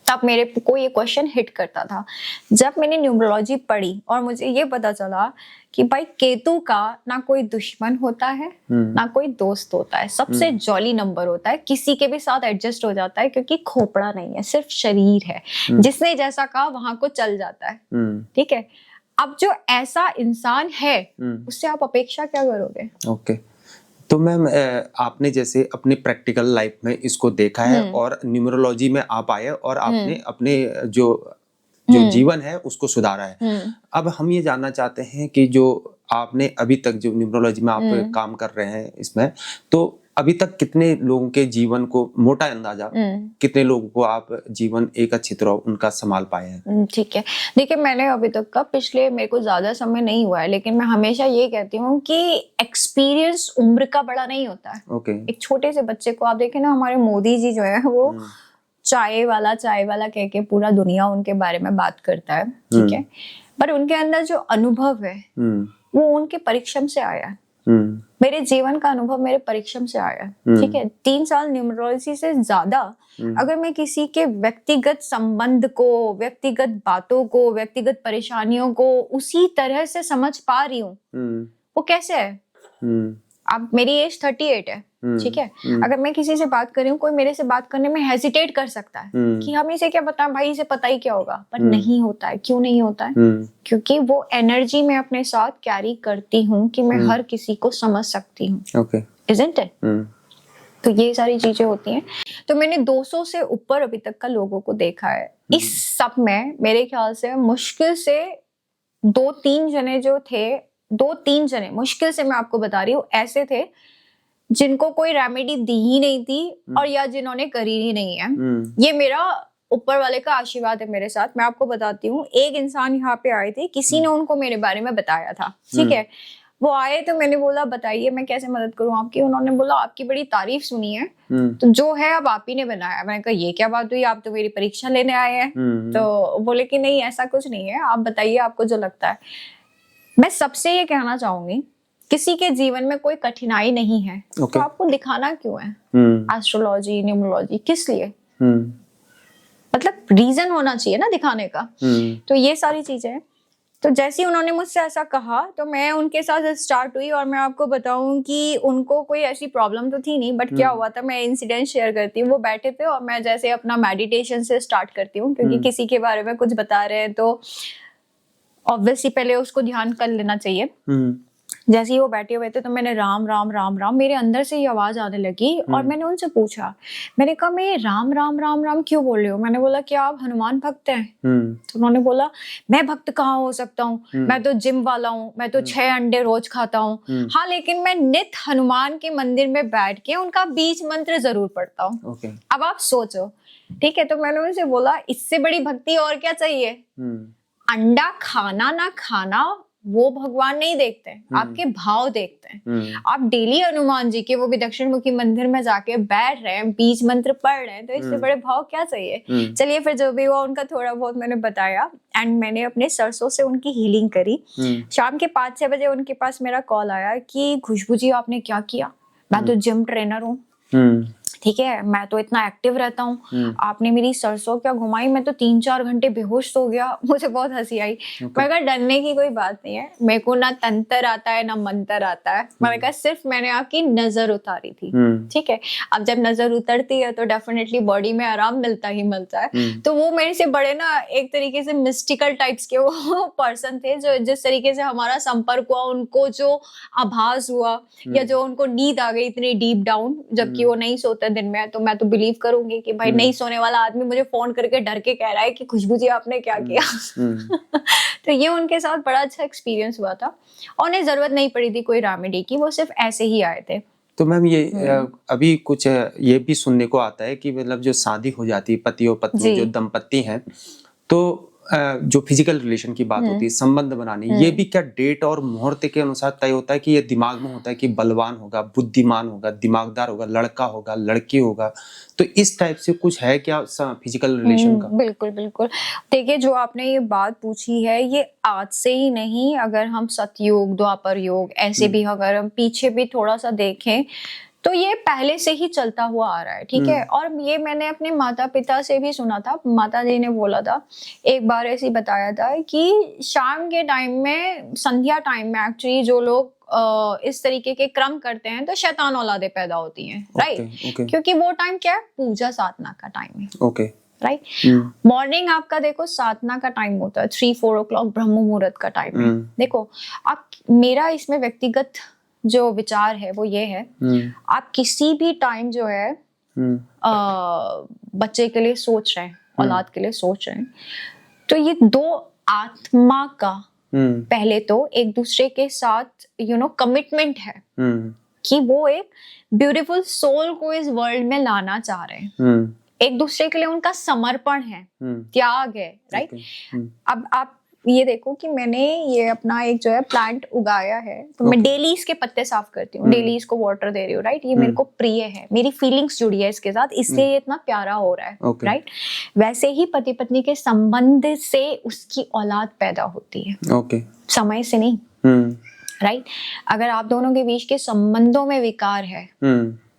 तब मेरे को ये क्वेश्चन हिट करता था जब मैंने न्यूमरोलॉजी पढ़ी और मुझे ये पता चला कि भाई केतु का ना कोई दुश्मन होता है ना कोई दोस्त होता है, सबसे जॉली नंबर होता है, किसी के भी साथ एडजस्ट हो जाता है क्योंकि खोपड़ा नहीं है, सिर्फ शरीर है, जिसने जैसा कहा वहां को चल जाता है, ठीक है? अब जो ऐसा इंसान है उससे आप अपेक्षा क्या करोगे? ओके, तो मैम आपने जैसे अपने प्रैक्टिकल लाइफ में इसको देखा है और न्यूमरोलॉजी में आप आए और आपने अपने जो जीवन है उसको सुधारा है। अब हम ये जानना चाहते हैं कि जो आपने अभी तक जो न्यूमरोलॉजी में आप काम कर रहे हैं इसमें, तो अभी तक कितने लोगों के जीवन को, मोटा अंदाजा कितने लोगों को आप जीवन एक अच्छी तरह उनका संभाल पाए हैं? ठीक है, देखिए मैंने अभी तक का, पिछले मेरे को ज्यादा समय नहीं हुआ है, लेकिन मैं हमेशा ये कहती हूँ कि एक्सपीरियंस उम्र का बड़ा नहीं होता है। ओके। एक छोटे से बच्चे को आप देखें ना, हमारे मोदी जी जो है वो चाय वाला कह के पूरा दुनिया उनके बारे में बात करता है, ठीक है? पर उनके अंदर जो अनुभव है वो उनके परिश्रम से आया है। मेरे जीवन का अनुभव मेरे परिश्रम से आया, ठीक है? 3 साल न्यूमरोलॉजी से ज्यादा अगर मैं किसी के व्यक्तिगत संबंध को, व्यक्तिगत बातों को, व्यक्तिगत परेशानियों को उसी तरह से समझ पा रही हूँ, वो कैसे है? अब मेरी एज 38 है, ठीक है? अगर मैं किसी से बात कर रही हूँ, कोई मेरे से बात करने में हेजिटेट कर सकता है कि हम इसे क्या बताएं, भाई इसे पता ही क्या होगा, पर नहीं होता है। क्यों नहीं होता है? क्योंकि वो एनर्जी मैं अपने साथ कैरी करती हूँ कि मैं हर किसी को समझ सकती हूँ। Okay, isn't it? तो ये सारी चीजें होती हैं। तो मैंने 200 से ऊपर अभी तक का लोगों को देखा है। इस सब में मेरे ख्याल से मुश्किल से 2-3 जने जो थे, 2-3 जने मुश्किल से, मैं आपको बता रही हूँ, ऐसे थे जिनको कोई रेमेडी दी ही नहीं थी और या जिन्होंने करी ही नहीं है। ये मेरा ऊपर वाले का आशीर्वाद है मेरे साथ। मैं आपको बताती हूँ, एक इंसान यहाँ पे आए थे, किसी ने उनको मेरे बारे में बताया था, ठीक है? वो आए तो मैंने बोला बताइए मैं कैसे मदद करूं आपकी। उन्होंने बोला आपकी बड़ी तारीफ सुनी है, तो जो है अब आप ही ने बनाया। मैंने कहा ये क्या बात हुई, आप तो मेरी परीक्षा लेने आए हैं। तो बोले कि नहीं ऐसा कुछ नहीं है, आप बताइए आपको जो लगता है। मैं सबसे ये कहना चाहूंगी, किसी के जीवन में कोई कठिनाई नहीं है तो आपको दिखाना क्यों है एस्ट्रोलॉजी न्यूमरोलॉजी, किस लिए? मतलब रीजन होना चाहिए ना दिखाने का। तो ये सारी चीजें हैं। तो जैसे ही उन्होंने मुझसे ऐसा कहा तो मैं उनके साथ स्टार्ट हुई। और मैं आपको बताऊं कि उनको कोई ऐसी प्रॉब्लम तो थी नहीं, बट क्या हुआ था, मैं इंसिडेंट शेयर करती हूँ। वो बैठे थे और मैं जैसे अपना मेडिटेशन से स्टार्ट करती हूँ, क्योंकि किसी के बारे में कुछ बता रहे हैं तो ऑब्वियसली पहले उसको ध्यान कर लेना चाहिए। जैसे ही वो बैठे हुए थे तो मैंने राम राम राम राम, मेरे अंदर से ये आवाज आने लगी। और मैंने उनसे पूछा, मैंने कहा मैं राम राम राम राम क्यों बोल रही हूँ? मैंने बोला क्या आप हनुमान भक्त हैं? तो उन्होंने बोला मैं भक्त कहाँ हो सकता हूँ, मैं तो जिम वाला हूँ, मैं तो 6 अंडे रोज खाता हूँ। हाँ लेकिन मैं नित हनुमान के मंदिर में बैठ के उनका बीज मंत्र जरूर पढ़ता हूँ। अब आप सोचो, ठीक है। तो मैंने उनसे बोला इससे बड़ी भक्ति और क्या चाहिए? अंडा खाना ना खाना वो भगवान नहीं देखते हैं, आपके भाव देखते हैं। आप डेली हनुमान जी के वो भी दक्षिण मुखी मंदिर में जाके बैठ रहे हैं, बीज मंत्र पढ़ रहे हैं, तो इससे बड़े भाव क्या चाहिए? चलिए फिर जो भी हुआ उनका थोड़ा बहुत मैंने बताया एंड मैंने अपने सरसों से उनकी हीलिंग करी। शाम के 5-6 बजे उनके पास मेरा कॉल आया कि खुशबू जी आपने क्या किया? मैं तो जिम ट्रेनर हूँ, ठीक है, मैं तो इतना एक्टिव रहता हूँ, आपने मेरी सरसों क्या घुमाई, मैं तो 3-4 घंटे बेहोश हो गया। मुझे बहुत हंसी आई। मैंने कहा डरने की कोई बात नहीं है, मेरे को ना तंत्र आता है ना मंत्र आता है। मैंने कहा सिर्फ मैंने आपकी नजर उतारी थी, ठीक है। अब जब नजर उतरती है तो डेफिनेटली बॉडी में आराम मिलता ही मिलता है। तो वो मेरे से बड़े ना एक तरीके से मिस्टिकल टाइप्स के वो पर्सन थे, जो जिस तरीके से हमारा संपर्क हुआ, उनको जो आभास हुआ या जो उनको नींद आ गई इतनी डीप डाउन, जबकि वो नहीं सोते दिन में, तो मैं तो बिलीव करूंगी कि भाई नहीं सोने वाला आदमी मुझे फोन करके डर के कह रहा है कि खुशबू जी आपने क्या किया। तो ये उनके साथ बड़ा अच्छा एक्सपीरियंस हुआ था और उन्हें जरूरत नहीं पड़ी थी कोई रेमेडी की, वो सिर्फ ऐसे ही आए थे। तो मैम ये अभी कुछ ये भी सुनने को आता है कि मतलब जो शादी हो जाती है पति और पत्नी जो दंपति हैं, तो जो फिजिकल रिलेशन की बात होती है, संबंध बनाने, ये भी क्या डेट और मुहूर्त के अनुसार तय होता है कि ये दिमाग में होता है कि बलवान होगा, बुद्धिमान होगा, दिमागदार होगा, लड़का होगा, लड़की होगा? तो इस टाइप से कुछ है क्या फिजिकल रिलेशन का? बिल्कुल बिल्कुल। देखिए जो आपने ये बात पूछी है ये आज से ही नहीं, अगर हम सतयुग, द्वापर युग, ऐसे भी अगर हम पीछे भी थोड़ा सा देखें तो ये पहले से ही चलता हुआ आ रहा है, ठीक है। और ये मैंने अपने माता पिता से भी सुना था। माता जी ने बोला था, एक बार ऐसे बताया था कि शाम के टाइम में, संध्या टाइम में एक्चुअली जो लोग इस तरीके के क्रम करते हैं तो शैतान औलादे पैदा होती हैं, राइट। क्योंकि वो टाइम क्या है, पूजा साधना का टाइम है, राइट। मॉर्निंग आपका देखो साधना का टाइम होता है, 3-4 o'clock ब्रह्म मुहूर्त का टाइम है। देखो आप, मेरा इसमें व्यक्तिगत जो विचार है वो ये है, आप किसी भी टाइम जो है बच्चे के लिए सोच रहे हैं, औलाद के लिए सोच रहे हैं, तो ये दो आत्मा का पहले तो एक दूसरे के साथ कमिटमेंट है कि वो एक ब्यूटीफुल सोल को इस वर्ल्ड में लाना चाह रहे हैं। एक दूसरे के लिए उनका समर्पण है, त्याग है, राइट। अब आप ये देखो कि मैंने ये अपना एक जो है प्लांट उगाया है, तो मैं डेली इसके पत्ते साफ करती हूँ, डेली इसको वाटर दे रही हूँ, राइट। ये मेरे को प्रिय है, मेरी फीलिंग्स जुड़ी है इसके साथ, इसलिए ये इतना प्यारा हो रहा है, राइट। वैसे ही पति पत्नी के संबंध से उसकी औलाद पैदा होती है, समय से नहीं, राइट। अगर आप दोनों के बीच के संबंधों में विकार है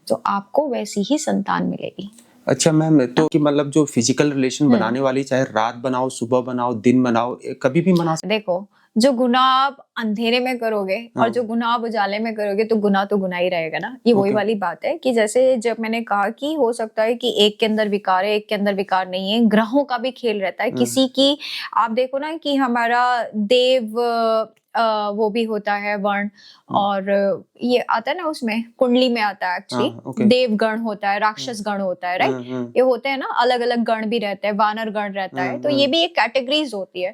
तो आपको वैसी ही संतान मिलेगी। अच्छा मैम, तो कि मतलब जो फिजिकल रिलेशन बनाने वाली, चाहे रात बनाओ, सुबह बनाओ, दिन बनाओ, कभी भी बना सकते। देखो जो गुनाह आप अंधेरे में करोगे और जो गुनाह आप उजाले में करोगे तो गुनाह ही रहेगा ना। ये वही वाली बात है कि जैसे जब मैंने कहा कि हो सकता है कि एक के अंदर विकार है, एक के अंदर विकार नहीं है, ग्रहों का भी खेल रहता है। किसी की आप देखो ना कि हमारा देव वो भी होता है वर्ण, और ये आता है ना उसमें कुंडली में आता है एक्चुअली, देव गण होता है, राक्षस गण होता है, राइट। ये होते हैं ना, अलग अलग गण भी रहते हैं, वानर गण रहता है, तो ये भी एक कैटेगरीज होती है।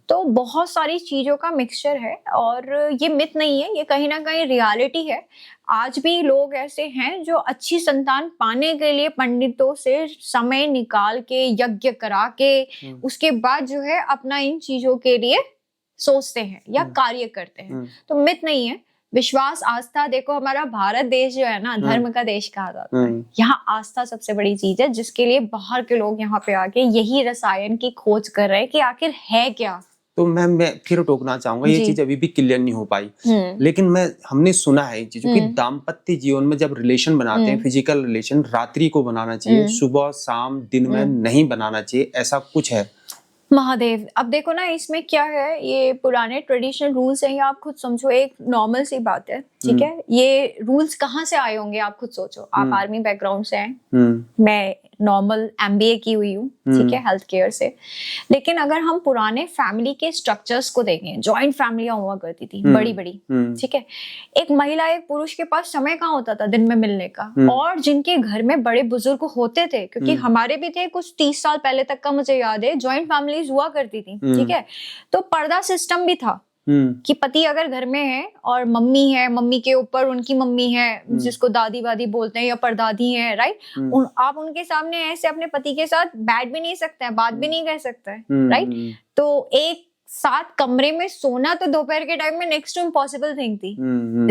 तो बहुत सारी चीजों का मिक्सचर है और ये मिथ नहीं है, ये कहीं ना कहीं रियलिटी है। आज भी लोग ऐसे हैं जो अच्छी संतान पाने के लिए पंडितों से समय निकाल के, यज्ञ करा के, उसके बाद जो है अपना इन चीजों के लिए सोचते हैं या कार्य करते हैं। तो मिथ नहीं है, विश्वास, आस्था, देखो हमारा भारत देश जो है ना धर्म का देश कहा जाता है। यहाँ आस्था सबसे बड़ी चीज है, जिसके लिए बाहर के लोग यहाँ पे आके यही रसायन की खोज कर रहे हैं कि आखिर है क्या। तो मैं फिर टोकना चाहूंगा, ये जी। चीज अभी भी क्लियर नहीं हो पाई, लेकिन हमने सुना है इन चीजों की दाम्पत्य जीवन में जब रिलेशन बनाते हैं, फिजिकल रिलेशन रात्रि को बनाना चाहिए, सुबह शाम दिन में नहीं बनाना चाहिए, ऐसा कुछ है? महादेव, अब देखो ना इसमें क्या है, ये पुराने ट्रेडिशनल रूल्स हैं, या आप खुद समझो एक नॉर्मल सी बात है, ठीक है। ये रूल्स कहाँ से आए होंगे आप खुद सोचो। आप आर्मी बैकग्राउंड से हैं, मैं नॉर्मल एमबीए की हुई हूँ, ठीक है, हेल्थ केयर से। लेकिन अगर हम पुराने फैमिली के स्ट्रक्चर्स को देखें, जॉइंट फैमिलियां हुआ करती थी बड़ी बड़ी, ठीक है। एक महिला एक पुरुष के पास समय कहाँ होता था दिन में मिलने का, और जिनके घर में बड़े बुजुर्ग होते थे, क्योंकि हमारे भी थे कुछ 30 साल पहले तक का मुझे याद है, जॉइंट फैमिलीज हुआ करती थी, ठीक है। तो पर्दा सिस्टम भी था कि पति अगर घर में है और मम्मी है, मम्मी के ऊपर उनकी मम्मी है जिसको दादी वादी बोलते हैं, या परदादी है, राइट। आप उनके सामने ऐसे अपने पति के साथ बैठ भी नहीं सकते हैं, बात भी नहीं कर सकते हैं, राइट। तो एक साथ कमरे में सोना तो दोपहर के टाइम में नेक्स्ट टू इम्पॉसिबल थिंग थी,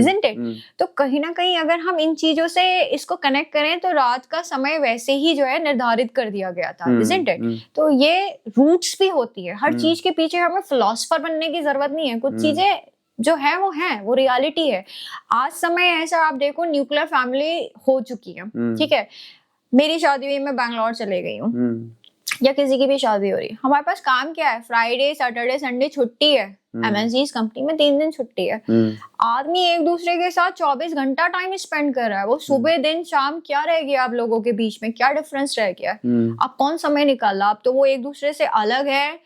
इजंट इट। तो कहीं ना कहीं अगर हम इन चीजों से इसको कनेक्ट करें, तो रात का समय वैसे ही जो है निर्धारित कर दिया गया था, इजंट इट। तो ये रूट्स भी होती है, हर चीज के पीछे हमें फिलोसफर बनने की जरूरत नहीं है, कुछ चीजें जो है वो रियलिटी है। आज समय ऐसा आप देखो, न्यूक्लियर फैमिली हो चुकी है, ठीक है। मेरी शादी हुई, मैं बैंगलोर चले गई हूँ, या किसी की भी शादी हो रही है, हमारे पास काम क्या है, फ्राइडे सैटरडे संडे छुट्टी है, एमएनसीज कंपनी में 3 दिन छुट्टी है। आदमी एक दूसरे के साथ 24 घंटा टाइम स्पेंड कर रहा है। वो सुबह दिन शाम क्या रह गया आप लोगों के बीच में, क्या डिफरेंस रह गया, आप कौन समय निकाला। आप तो वो एक दूसरे से अलग है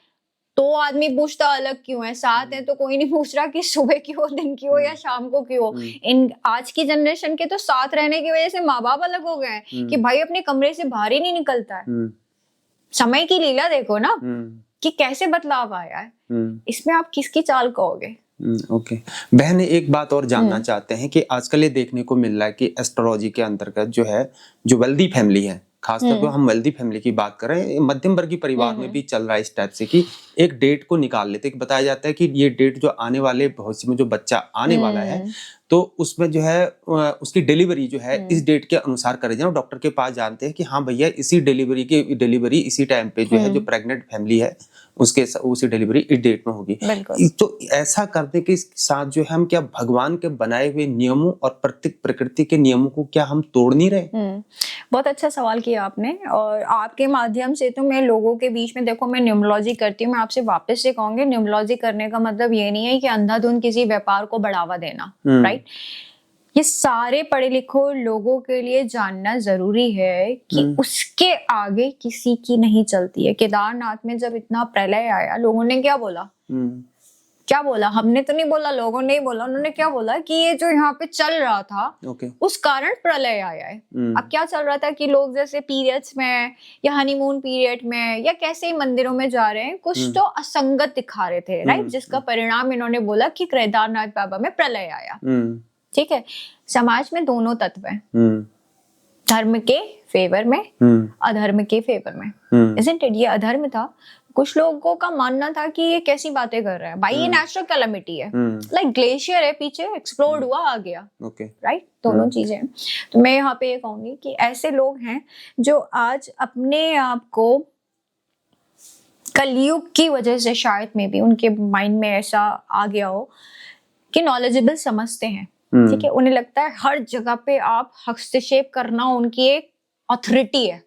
तो आदमी पूछता अलग क्यों है, साथ है तो कोई नहीं पूछ रहा कि सुबह की हो, दिन की हो, या शाम को की हो। इन आज की जनरेशन के तो साथ रहने की वजह से माँ बाप अलग हो गए हैं कि भाई अपने कमरे से बाहर ही नहीं निकलता है। समय की लीला देखो ना कि कैसे बदलाव आया है, इसमें आप किसकी चाल कहोगे। ओके बहन, एक बात और जानना चाहते हैं कि आजकल ये देखने को मिल रहा है कि एस्ट्रोलॉजी के अंतर्गत जो है, जो वेल्दी फैमिली है, खासतौर पर हम वेल्दी फैमिली की बात कर रहे हैं, मध्यम वर्गीय परिवार में भी चल रहा है इस टाइप से कि एक डेट को निकाल लेते, बताया जाता है कि ये डेट जो आने वाले भविष्य में जो बच्चा आने वाला है, तो उसमें जो है उसकी डिलीवरी जो है इस डेट के अनुसार करे जाए। डॉक्टर के पास जानते हैं कि हाँ भैया इसी डिलीवरी इसी टाइम पे जो है, जो प्रेग्नेंट फैमिली है उसके उसी डिलीवरी इस डेट में होगी। तो ऐसा करने के साथ जो है हम क्या भगवान के बनाए हुए नियमों और प्रकृति के नियमों को क्या हम तोड़ नहीं रहे? बहुत अच्छा सवाल किया आपने, और आपके माध्यम से तो मैं लोगों के बीच में, देखो मैं न्यूमरोलॉजी करती हूँ, मैं आपसे वापस से कहूंगी, न्यूमरोलॉजी करने का मतलब ये नहीं है कि अंधाधुंध किसी व्यापार को बढ़ावा देना, राइट। ये सारे पढ़े लिखो लोगों के लिए जानना जरूरी है कि उसके आगे किसी की नहीं चलती है। केदारनाथ में जब इतना प्रलय आया, लोगों ने क्या बोला, क्या बोला, हमने तो नहीं बोला, लोगों ने बोला, उन्होंने क्या बोला कि ये जो यहाँ पे चल रहा था उस कारण प्रलय आया है। अब क्या चल रहा था कि लोग जैसे पीरियड्स में या हनीमून पीरियड में या कैसे ही मंदिरों में जा रहे हैं, कुछ तो असंगत दिखा रहे थे, राइट, जिसका परिणाम इन्होंने बोला कि केदारनाथ बाबा में प्रलय आया। ठीक है, समाज में दोनों तत्व हैं, धर्म के फेवर में, अधर्म के फेवर में, isn't it? ये अधर्म था। कुछ लोगों का मानना था कि ये कैसी बातें कर रहा है भाई, ये नेचुरल कैलेमिटी है, लाइक ग्लेशियर है, पीछे एक्सप्लोड हुआ आ गया, राइट, दोनों चीजें। तो मैं यहाँ पे ये कहूंगी कि ऐसे लोग हैं जो आज अपने आप को कलयुग की वजह से शायद में भी उनके माइंड में ऐसा आ गया हो कि नॉलेजेबल समझते हैं, ठीक है, उन्हें लगता है हर जगह पे आप हस्तक्षेप करना उनकी एक अथॉरिटी है,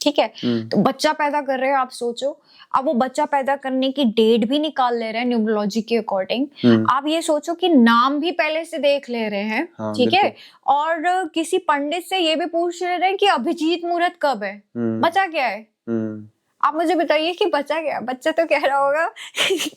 ठीक है। तो बच्चा पैदा कर रहे हैं, आप सोचो, अब वो बच्चा पैदा करने की डेट भी निकाल ले रहे हैं न्यूमरोलॉजी के अकॉर्डिंग। आप ये सोचो कि नाम भी पहले से देख ले रहे हैं, ठीक है, और किसी पंडित से ये भी पूछ ले रहे हैं कि अभिजीत मुहूर्त कब है, बच्चा क्या है। आप मुझे बताइए कि बच्चा क्या, बच्चा तो कह रहा होगा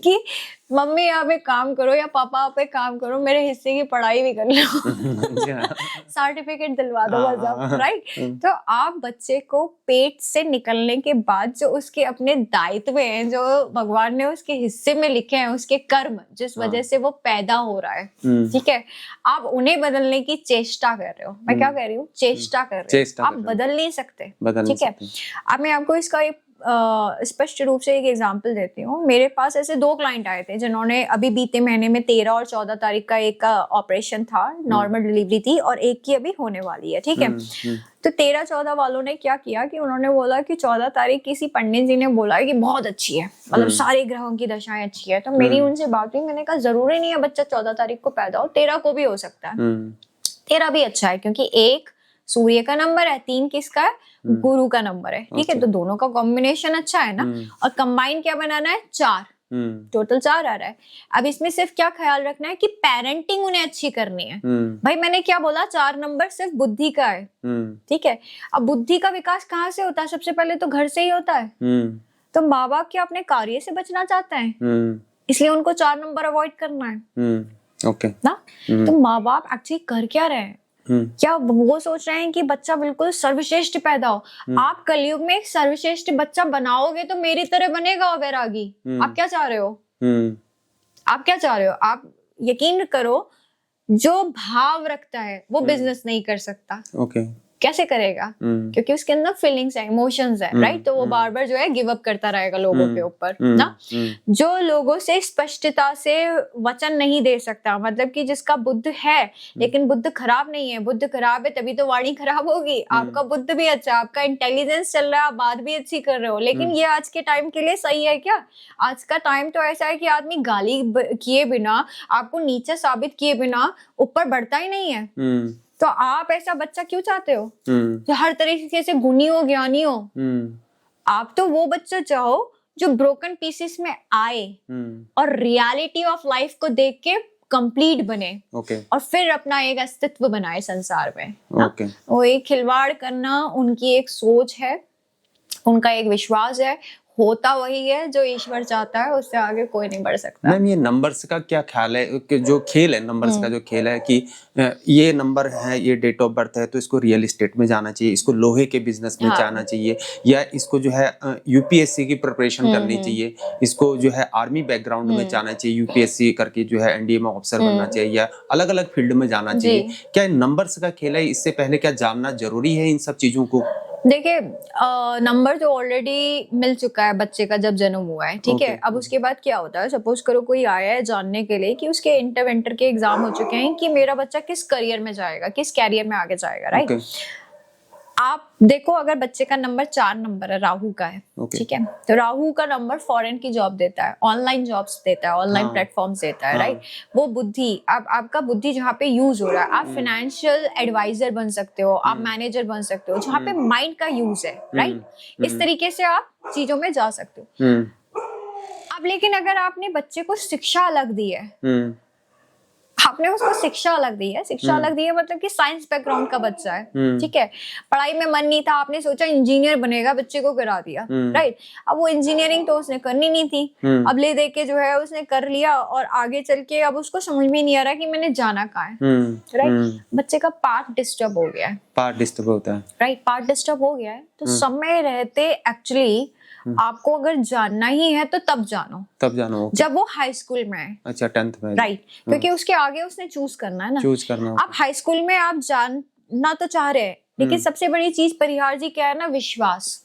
कि मम्मी आप एक काम करो या पापा आप एक काम करो, मेरे हिस्से की पढ़ाई भी कर लो, सर्टिफिकेट दिलवा दो बस, राइट। तो आप बच्चे को पेट से निकलने के बाद जो उसके अपने दायित्व हैं, जो भगवान ने उसके हिस्से में लिखे हैं, उसके कर्म जिस वजह से वो पैदा हो रहा है, ठीक है, आप उन्हें बदलने की चेष्टा कर रहे हो। मैं क्या कह रही हूँ, चेष्टा कर रहे हो, आप बदल नहीं सकते, ठीक है। अब मैं आपको इसका एक स्पष्ट रूप से एक एग्जांपल देती हूँ। मेरे पास ऐसे 2 क्लाइंट आए थे जिन्होंने अभी बीते महीने में 13 और 14 तारीख का एक का ऑपरेशन था, नॉर्मल डिलीवरी थी, और एक की अभी होने वाली है, ठीक है। तो 13-14 वालों ने क्या किया कि उन्होंने बोला कि 14 तारीख किसी पंडित जी ने बोला कि बहुत अच्छी है, मतलब सारे ग्रहों की दशाएं अच्छी है। तो मेरी उनसे बात हुई, मैंने कहा जरूरी नहीं है बच्चा 14 तारीख को पैदा हो, 13 को भी हो सकता है। 13 भी अच्छा है क्योंकि 1 सूर्य का नंबर है, 3 किसका है, गुरु का नंबर है, ठीक है। तो दोनों का कॉम्बिनेशन अच्छा है ना। और कंबाइन क्या बनाना है, 4, टोटल 4 आ रहा है। अब इसमें सिर्फ क्या ख्याल रखना है कि पेरेंटिंग उन्हें अच्छी करनी है। भाई मैंने क्या बोला, 4 नंबर सिर्फ बुद्धि का है, ठीक है। अब बुद्धि का विकास कहाँ से होता है, सबसे पहले तो घर से ही होता है। तो माँ बाप क्या अपने कार्य से बचना चाहते हैं, इसलिए उनको 4 नंबर अवॉइड करना है, ओके ना। तो माँ बाप एक्चुअली कर क्या रहे हैं, क्या वो सोच रहे हैं कि बच्चा बिल्कुल सर्वश्रेष्ठ पैदा हो। आप कलयुग में एक सर्वश्रेष्ठ बच्चा बनाओगे तो मेरी तरह बनेगा वैरागी। आप क्या चाह रहे हो, आप क्या चाह रहे हो। आप यकीन करो, जो भाव रखता है वो बिजनेस नहीं कर सकता। ओके कैसे करेगा, क्योंकि उसके अंदर फीलिंग्स है, इमोशंस है, राइट। तो वो बार बार जो है गिव अप करता रहेगा लोगों के ऊपर, ना। जो लोगों से स्पष्टता से वचन नहीं दे सकता, मतलब कि जिसका बुद्ध है लेकिन बुद्ध खराब नहीं है, बुद्ध खराब है तभी तो वाणी खराब होगी। आपका बुद्ध भी अच्छा, आपका इंटेलिजेंस चल रहा है, आप बात भी अच्छी कर रहे हो, लेकिन ये आज के टाइम के लिए सही है क्या। आज का टाइम तो ऐसा है कि आदमी गाली किए बिना, आपको नीचे साबित किए बिना ऊपर बढ़ता ही नहीं है। तो आप ऐसा बच्चा क्यों चाहते हो जो हर तरीके से गुणी हो, ज्ञानी हो। आप तो वो बच्चा चाहो जो ब्रोकन पीसेस में आए और रियलिटी ऑफ लाइफ को देख के कंप्लीट बने, और फिर अपना एक अस्तित्व बनाए संसार में। वो एक खिलवाड़ करना उनकी एक सोच है, उनका एक विश्वास है, होता वही है जो ईश्वर चाहता है, उससे आगे कोई नहीं बढ़ सकता। मैम ये नंबर्स का क्या ख्याल है कि जो खेल है नंबर्स का, जो खेल है कि ये नंबर है, ये डेट ऑफ बर्थ है तो इसको रियल एस्टेट में जाना चाहिए, इसको लोहे के बिजनेस में जाना चाहिए, या इसको जो है यूपीएससी की प्रिपरेशन करनी चाहिए, इसको जो है आर्मी बैकग्राउंड में जाना चाहिए, यूपीएससी करके जो है एनडीए में ऑफिसर बनना चाहिए, या अलग अलग फील्ड में जाना चाहिए। क्या नंबर्स का खेल है, इससे पहले क्या जानना जरूरी है इन सब चीजों को। देखिए नंबर तो ऑलरेडी मिल चुका है बच्चे का जब जन्म हुआ है, ठीक है। अब उसके बाद क्या होता है, सपोज करो कोई आया है जानने के लिए कि उसके इंटर के एग्जाम हो चुके हैं कि मेरा बच्चा किस करियर में जाएगा, किस कैरियर में आगे जाएगा, राइट। आप देखो, अगर बच्चे का नंबर 4 नंबर है, राहु का है, ठीक है। तो राहु का नंबर फॉरेन की जॉब देता है, ऑनलाइन जॉब्स देता है, ऑनलाइन प्लेटफॉर्म्स देता है, राइट। वो बुद्धि, आपका बुद्धि जहाँ पे यूज हो रहा है, आप फाइनेंशियल एडवाइजर बन सकते हो, आप मैनेजर बन सकते हो, जहाँ पे माइंड का यूज है, राइट। इस तरीके से आप चीजों में जा सकते हो। अब लेकिन अगर आपने बच्चे को शिक्षा अलग दी है, आपने उसको शिक्षा अलग दी है, शिक्षा अलग दी है मतलब कि साइंस बैकग्राउंड का बच्चा है, ठीक है। पढ़ाई में मन नहीं था, आपने सोचा इंजीनियर बनेगा, बच्चे को करा दिया, राइट। अब वो इंजीनियरिंग तो उसने करनी नहीं थी, अब ले दे के जो है उसने कर लिया, और आगे चल के अब उसको समझ में नहीं आ रहा कि मैंने जाना कहाँ है, राइट। बच्चे का पार्ट डिस्टर्ब हो गया है, पार्ट डिस्टर्ब होता है, राइट, पार्ट डिस्टर्ब हो गया है। तो समय रहते एक्चुअली आपको अगर जानना ही है तो तब जानो जब वो हाई स्कूल में है, अच्छा 10th में, राइट। क्योंकि उसके आगे उसने चूज करना है ना, चूज करना। आप हाई स्कूल में आप जानना तो चाह रहे हैं, लेकिन सबसे बड़ी चीज परिहार जी क्या है ना, विश्वास,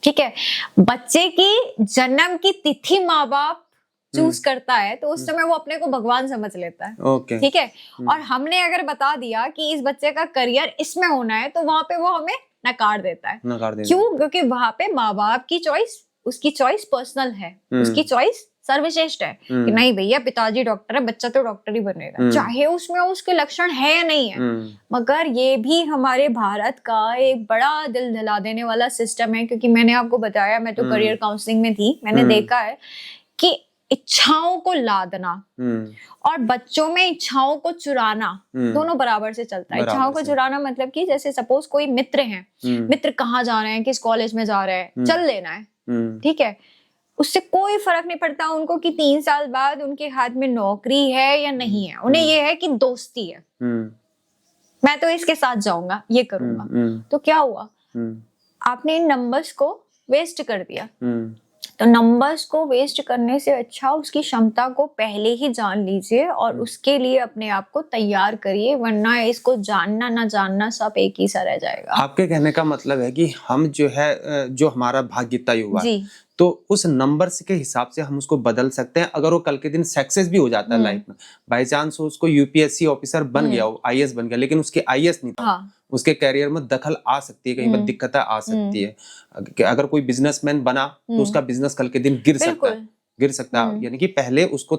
ठीक है। बच्चे की जन्म की तिथि माँ बाप चूज करता है तो उस समय वो अपने को भगवान समझ लेता है, ठीक है। और हमने अगर बता दिया कि इस बच्चे का करियर इसमें होना है तो वहां पे वो हमें नकार देता है। क्यों? क्योंकि वहां पे माँ बाप की चॉइस, उसकी चॉइस पर्सनल है, उसकी चॉइस सर्वश्रेष्ठ है कि नहीं भैया पिताजी डॉक्टर है, बच्चा तो डॉक्टर ही बनेगा, चाहे उसमें उसके लक्षण है या नहीं है। मगर ये भी हमारे भारत का एक बड़ा दिल दहला देने वाला सिस्टम है, क्योंकि मैंने आपको बताया मैं तो करियर काउंसलिंग में थी, मैंने देखा है कि इच्छाओं को लादना और बच्चों में इच्छाओं को चुराना दोनों बराबर से चलता है। इच्छाओं को चुराना मतलब कि जैसे सपोज कोई मित्र हैं, मित्र कहाँ जा रहे हैं, किस कॉलेज में जा रहे हैं, चल लेना है, ठीक है। उससे कोई फर्क नहीं पड़ता उनको कि 3 साल बाद उनके हाथ में नौकरी है या नहीं है, उन्हें ये है कि दोस्ती है, मैं तो इसके साथ जाऊंगा, ये करूंगा। तो क्या हुआ, आपने इन नंबर्स को वेस्ट कर दिया। तो नंबर्स को वेस्ट करने से अच्छा उसकी क्षमता को पहले ही जान लीजिए और उसके लिए अपने आप को तैयार करिए, वरना इसको जानना ना जानना सब एक ही सा रह जाएगा। आपके कहने का मतलब है कि हम जो है जो हमारा भाग्य तय हुआ है, जी तो उस नंबर्स के हिसाब से हम उसको बदल सकते हैं। अगर वो कल के दिन सक्सेस भी हो जाता है लाइफ में, बाय चांस उसको यूपीएससी ऑफिसर बन गया, वो आईएएस बन गया, लेकिन उसके आईएएस नहीं था, हाँ उसके करियर में दखल आ सकती है, कहीं पर दिक्कतें आ सकती है। अगर कोई बिजनेसमैन बना तो उसका बिजनेस कल के दिन गिर सकता है, यानी कि पहले उसको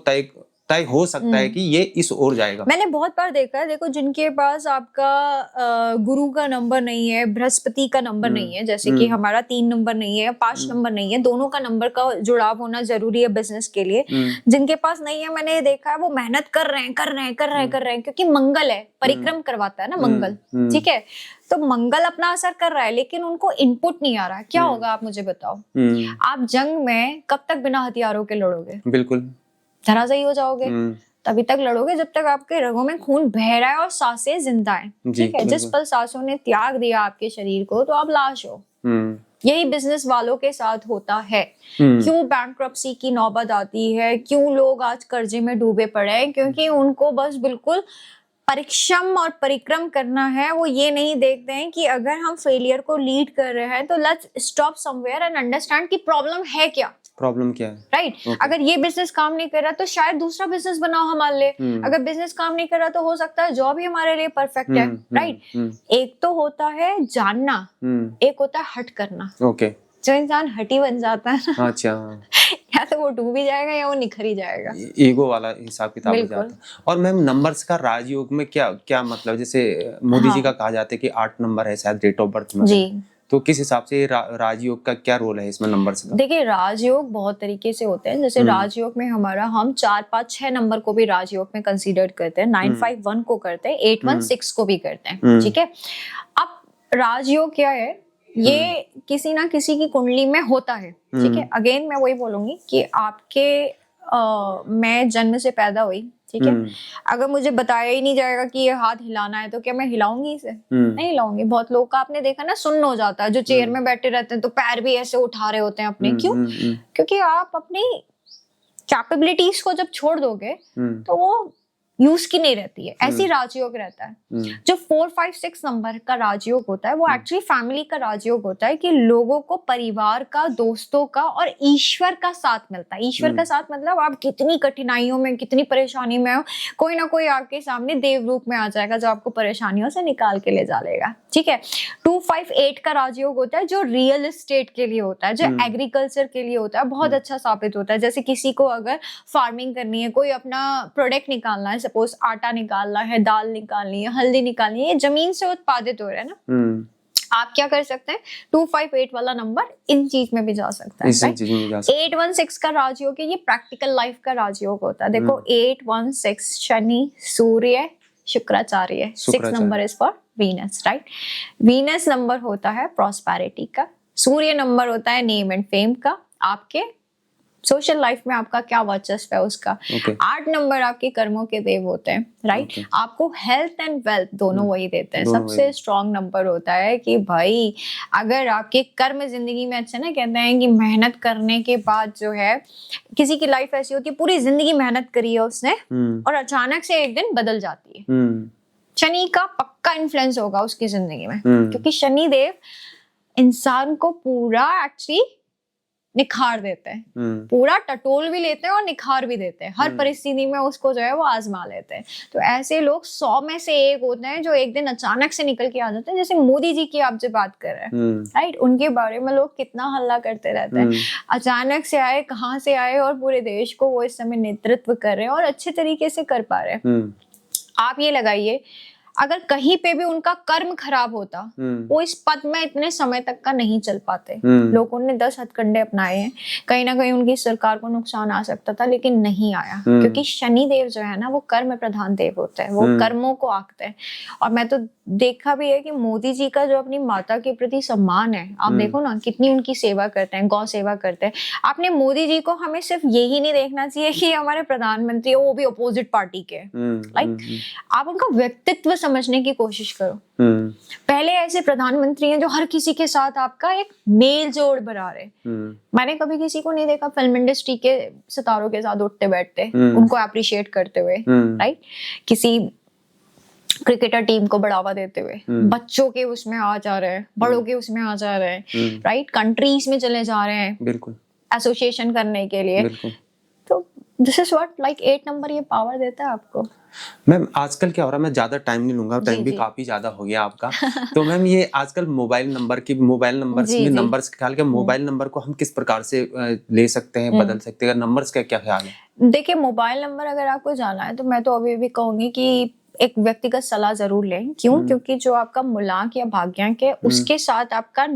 तय हो सकता है कि ये इस ओर जाएगा। मैंने बहुत बार देखा है, देखो जिनके पास आपका गुरु का नंबर नहीं है, बृहस्पति का नंबर नहीं है, जैसे कि हमारा 3 नंबर नहीं है, 5 नंबर नहीं है, दोनों का नंबर का जुड़ाव होना जरूरी है बिजनेस के लिए। जिनके पास नहीं है, मैंने देखा है वो मेहनत कर रहे हैं क्योंकि मंगल है, परिक्रम करवाता है ना मंगल, ठीक है, तो मंगल अपना असर कर रहा है, लेकिन उनको इनपुट नहीं आ रहा है। क्या होगा आप मुझे बताओ? आप जंग में कब तक बिना हथियारों के लड़ोगे? बिल्कुल धराशायी हो जाओगे। तभी तक लड़ोगे जब तक आपके रगों में खून बह रहा है और सांसें जिंदा है, ठीक है। जिस पल सांसों ने त्याग दिया आपके शरीर को, तो आप लाश हो। यही बिजनेस वालों के साथ होता है। क्यों बैंक्रप्सी की नौबत आती है, क्यों लोग आज कर्जे में डूबे पड़े हैं? क्योंकि उनको बस बिल्कुल परिश्रम और परिक्रम करना है। वो ये नहीं देखते हैं कि अगर हम फेलियर को लीड कर रहे हैं तो let's stop somewhere and understand कि प्रॉब्लम है क्या, प्रॉब्लम क्या है, राइट अगर ये बिजनेस काम नहीं कर रहा तो शायद दूसरा बिजनेस बनाओ हमारे लिए। अगर बिजनेस काम नहीं कर रहा तो हो सकता है जॉब ही हमारे लिए परफेक्ट है, राइट। एक तो होता है जानना, एक होता है हट करना। ओके, जो इंसान हटी बन जाता है ना, अच्छा, या तो वो डूब ही जाएगा या वो निखर ही जाएगा। ईगो वाला हिसाब किताब हो जाता है। और मैम नंबर्स का राजयोग में क्या क्या मतलब, जैसे मोदी जी का कहा जाता है कि 8 नंबर है शायद डेट ऑफ बर्थ में, जी, तो किस हिसाब से राजयोग का क्या रोल है इसमें नंबर्स का? देखिए राजयोग बहुत तरीके से होते हैं। जैसे राजयोग में हमारा हम 4, 5, 6 नंबर को भी राजयोग में कंसीडर करते हैं, 951 को करते हैं, 816 को भी करते हैं, ठीक है। अब राजयोग क्या है, ये किसी ना किसी की कुंडली में होता है, ठीक है। अगेन मैं वही बोलूंगी कि आपके मैं जन्म से पैदा हुई, ठीक है, अगर मुझे बताया ही नहीं जाएगा कि ये हाथ हिलाना है तो क्या मैं हिलाऊंगी इसे? नहीं हिलाऊंगी। बहुत लोग का आपने देखा ना, सुन्न हो जाता है, जो चेयर में बैठे रहते हैं तो पैर भी ऐसे उठा रहे होते हैं अपने। क्यों? क्योंकि आप अपनी कैपेबिलिटीज को जब छोड़ दोगे तो वो यूज की नहीं रहती है। ऐसी राजयोग रहता है। जो 4, 5, 6 नंबर का राजयोग होता है वो एक्चुअली फैमिली का राजयोग होता है, कि लोगों को परिवार का, दोस्तों का और ईश्वर का साथ मिलता है। ईश्वर का साथ मतलब आप कितनी कठिनाइयों में, कितनी परेशानी में हो, कोई ना कोई आपके सामने देव रूप में आ जाएगा जो आपको परेशानियों से निकाल के ले जाएगा, ठीक है। 2, 5, 8 का राजयोग होता है जो रियल एस्टेट के लिए होता है, जो एग्रीकल्चर के लिए होता है, बहुत अच्छा साबित होता है। जैसे किसी को अगर फार्मिंग करनी है, कोई अपना प्रोडक्ट निकालना है, सपोज आटा निकालना है, दाल निकालनी है, हल्दी निकालनी है, ये जमीन से उत्पादित हो रहा है ना, आप क्या कर सकते हैं, 2, 5, 8 वाला नंबर इन चीज में भी जा सकता है। 816 का राजयोग है, ये प्रैक्टिकल लाइफ का राजयोग होता है। देखो 816 Shani, Surya, Shukracharya, 6 number is for Venus, right. Venus number होता है प्रॉस्पेरिटी का, सूर्य नंबर होता है नेम एंड फेम का, आपके सोशल लाइफ में आपका क्या वर्चस्व है उसका। 8 नंबर आपके कर्मों के देव होते हैं, राइट। आपको हेल्थ एंड वेल्थ दोनों वही देते हैं। सबसे स्ट्रॉन्ग नंबर होता है कि भाई अगर आपके कर्म जिंदगी में अच्छे ना, कहते हैं कि मेहनत करने के बाद जो है, किसी की लाइफ ऐसी होती है पूरी जिंदगी मेहनत करी है उसने और अचानक से एक दिन बदल जाती है। शनि का पक्का इन्फ्लुएंस होगा उसकी जिंदगी में, क्योंकि शनि देव इंसान को पूरा एक्चुअली निखार देते हैं, पूरा टटोल भी लेते हैं और निखार भी देते हैं। हर परिस्थिति में उसको जो है वो आजमा लेते हैं। तो ऐसे लोग 100 में से 1 होते हैं जो एक दिन अचानक से निकल के आ जाते हैं। जैसे मोदी जी की आप जो बात कर रहे हैं, राइट, उनके बारे में लोग कितना हल्ला करते रहते हैं। अचानक से आए, कहाँ से आए, और पूरे देश को वो इस समय नेतृत्व कर रहे हैं और अच्छे तरीके से कर पा रहे हैं। आप ये लगाइए, अगर कहीं पे भी उनका कर्म खराब होता, वो इस पद में इतने समय तक का नहीं चल पाते। लोगों ने 10 हथकंडे अपनाए हैं, कहीं ना कहीं उनकी सरकार को नुकसान आ सकता था, लेकिन नहीं आया, क्योंकि शनि देव जो है ना वो कर्म प्रधान देव होते हैं, वो कर्मों को आंकते हैं। और मैं तो देखा भी है कि मोदी जी का जो अपनी माता के प्रति सम्मान है, आप देखो ना कितनी उनकी सेवा करते हैं, गौ सेवा करते हैं। आपने मोदी जी को हमें सिर्फ यही नहीं देखना चाहिए कि हमारे प्रधानमंत्री वो भी अपोजिट पार्टी के, लाइक आप उनका व्यक्तित्व समझने की कोशिश करो। हम्म, पहले ऐसे प्रधानमंत्री हैं जो हर किसी के साथ आपका एक मेल जोड़ बना रहे। मैंने कभी किसी को नहीं देखा फिल्म इंडस्ट्री के सितारों के साथ उठते बैठते, उनको अप्रिशिएट करते हुए, राइट, किसी क्रिकेटर टीम को बढ़ावा देते हुए, बच्चों के उसमें आ जा रहे हैं, बड़ों के उसमें आ जा रहे हैं, राइट, कंट्रीज में चले जा रहे हैं बिल्कुल एसोसिएशन करने के लिए। बिल्कुल। तो this is what like 8 number ये पावर देता है आपको। मैम आजकल क्या हो रहा है, मैं ज्यादा टाइम नहीं लूंगा, टाइम भी काफी ज्यादा हो गया आपका। तो मैम ये आजकल मोबाइल नंबर में नंबर्स ख्याल के मोबाइल नंबर को हम किस प्रकार से ले सकते हैं, बदल सकते हैं, नंबर्स का क्या ख्याल है? देखिए, मोबाइल नंबर अगर आपको जाना है तो मैं तो अभी भी कहूंगी कि एक व्यक्तिगत सलाह जरूर लें। क्यों? क्योंकि जो आपका मूलांक या भाग्यांक है उसके साथ आपका